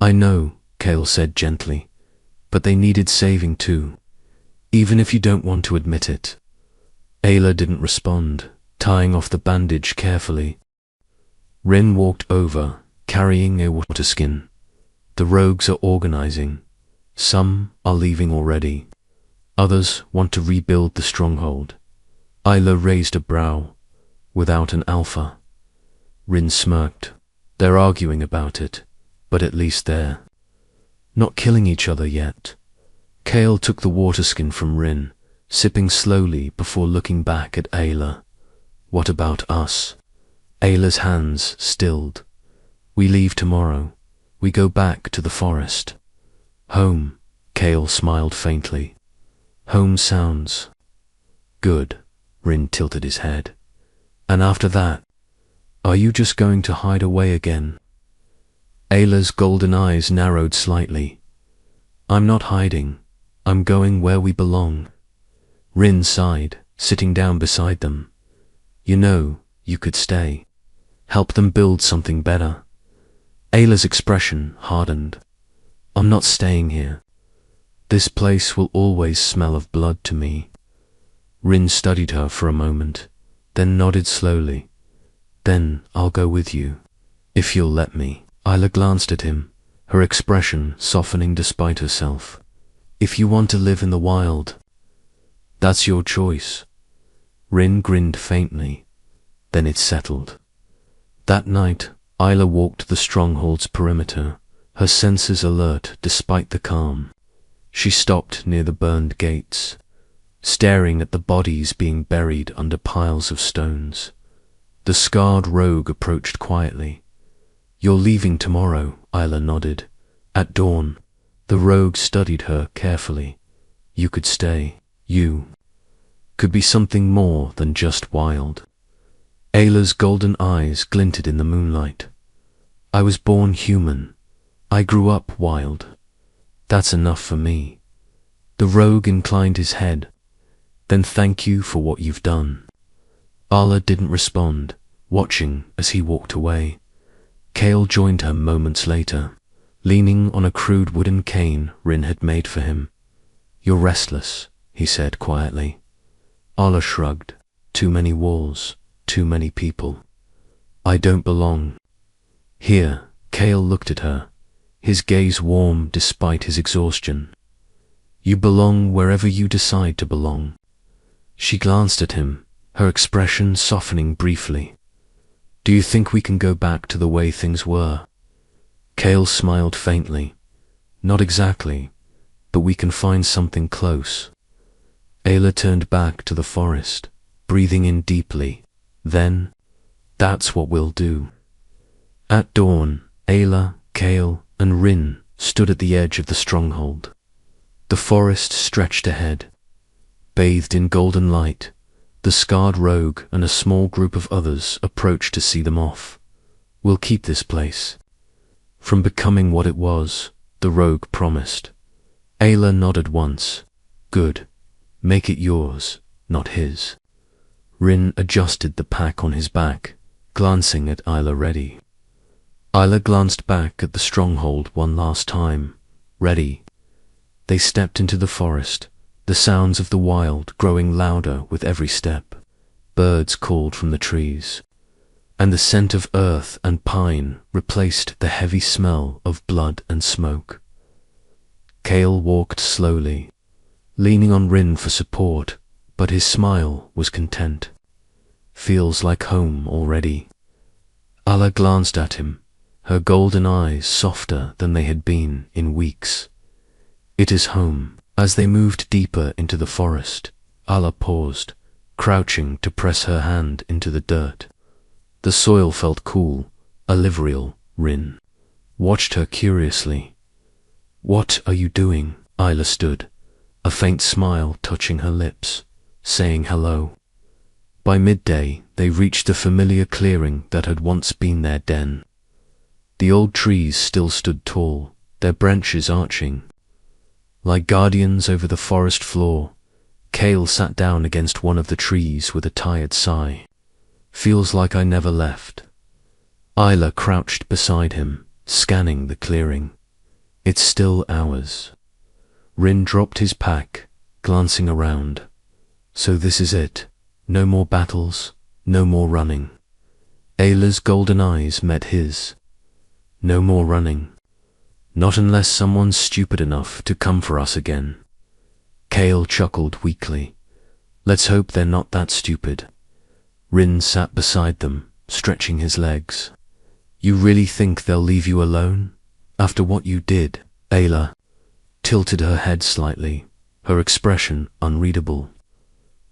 "I know," Kale said gently, "but they needed saving too, even if you don't want to admit it." Ayla didn't respond, tying off the bandage carefully. Rin walked over, carrying a water skin. "The rogues are organizing. Some are leaving already. Others want to rebuild the stronghold." Isla raised a brow. "Without an alpha." Rin smirked. "They're arguing about it, but at least they're not killing each other yet." Kale took the water skin from Rin, sipping slowly before looking back at Ayla. "What about us?" Ayla's hands stilled. "We leave tomorrow. We go back to the forest." "Home," Kale smiled faintly. "Home sounds good." Rin tilted his head. "And after that, are you just going to hide away again?" Ayla's golden eyes narrowed slightly. "I'm not hiding. I'm going where we belong." Rin sighed, sitting down beside them. "You know, you could stay. Help them build something better." Ayla's expression hardened. "I'm not staying here. This place will always smell of blood to me." Rin studied her for a moment, then nodded slowly. "Then I'll go with you, if you'll let me." Isla glanced at him, her expression softening despite herself. "If you want to live in the wild, that's your choice." Rin grinned faintly, then it settled. That night, Isla walked the stronghold's perimeter, her senses alert despite the calm. She stopped near the burned gates, staring at the bodies being buried under piles of stones. The scarred rogue approached quietly. "You're leaving tomorrow," Isla nodded. "At dawn." The rogue studied her carefully. "You could stay. You could be something more than just wild." Ayla's golden eyes glinted in the moonlight. "I was born human. I grew up wild. That's enough for me." The rogue inclined his head. "Then thank you for what you've done." Isla didn't respond, watching as he walked away. Kale joined her moments later, leaning on a crude wooden cane Rin had made for him. "You're restless," he said quietly. Isla shrugged. "Too many walls, too many people. I don't belong here." Kale looked at her, his gaze warm despite his exhaustion. "You belong wherever you decide to belong." She glanced at him, her expression softening briefly. "Do you think we can go back to the way things were?" Kale smiled faintly. "Not exactly, but we can find something close." Ayla turned back to the forest, breathing in deeply. Then, "That's what we'll do." At dawn, Ayla, Kale, and Rin stood at the edge of the stronghold. The forest stretched ahead, bathed in golden light. The scarred rogue and a small group of others approached to see them off. "We'll keep this place from becoming what it was," the rogue promised. Ayla nodded once. "Good. Make it yours, not his." Rin adjusted the pack on his back, glancing at Isla ready. Isla glanced back at the stronghold one last time. Ready. They stepped into the forest, the sounds of the wild growing louder with every step. Birds called from the trees, and the scent of earth and pine replaced the heavy smell of blood and smoke. Kale walked slowly, leaning on Rin for support, but his smile was content. "Feels like home already." Isla glanced at him, her golden eyes softer than they had been in weeks. "It is home." As they moved deeper into the forest, Isla paused, crouching to press her hand into the dirt. The soil felt cool, alluvial. Rin watched her curiously. "What are you doing?" Isla stood, a faint smile touching her lips, saying hello. By midday, they reached the familiar clearing that had once been their den. The old trees still stood tall, their branches arching. Like guardians over the forest floor, Cale sat down against one of the trees with a tired sigh. "Feels like I never left." Isla crouched beside him, scanning the clearing. "It's still ours." Rin dropped his pack, glancing around. "So this is it. No more battles, no more running." Ayla's golden eyes met his. "No more running. Not unless someone's stupid enough to come for us again." Cale chuckled weakly. "Let's hope they're not that stupid." Rin sat beside them, stretching his legs. "You really think they'll leave you alone? After what you did?" Ayla tilted her head slightly, her expression unreadable.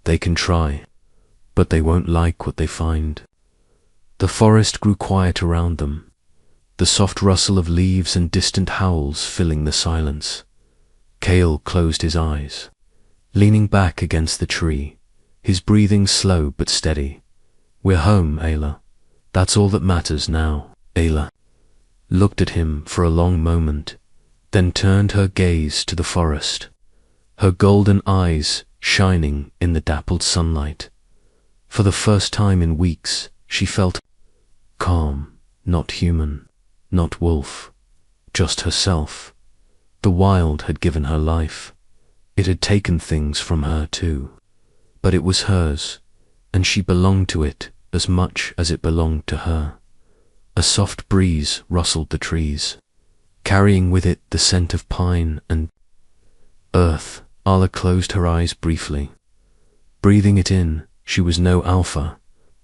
"They can try, but they won't like what they find." The forest grew quiet around them, the soft rustle of leaves and distant howls filling the silence. Cale closed his eyes, leaning back against the tree, his breathing slow but steady. "We're home, Ayla. That's all that matters now." Ayla looked at him for a long moment, then turned her gaze to the forest, her golden eyes shining in the dappled sunlight. For the first time in weeks, she felt calm, not human, not wolf, just herself. The wild had given her life. It had taken things from her too. But it was hers, and she belonged to it as much as it belonged to her. A soft breeze rustled the trees, carrying with it the scent of pine and earth. Ayla closed her eyes briefly. Breathing it in, she was no alpha,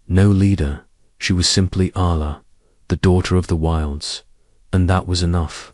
no leader. She was simply Ayla, the daughter of the wilds, and that was enough.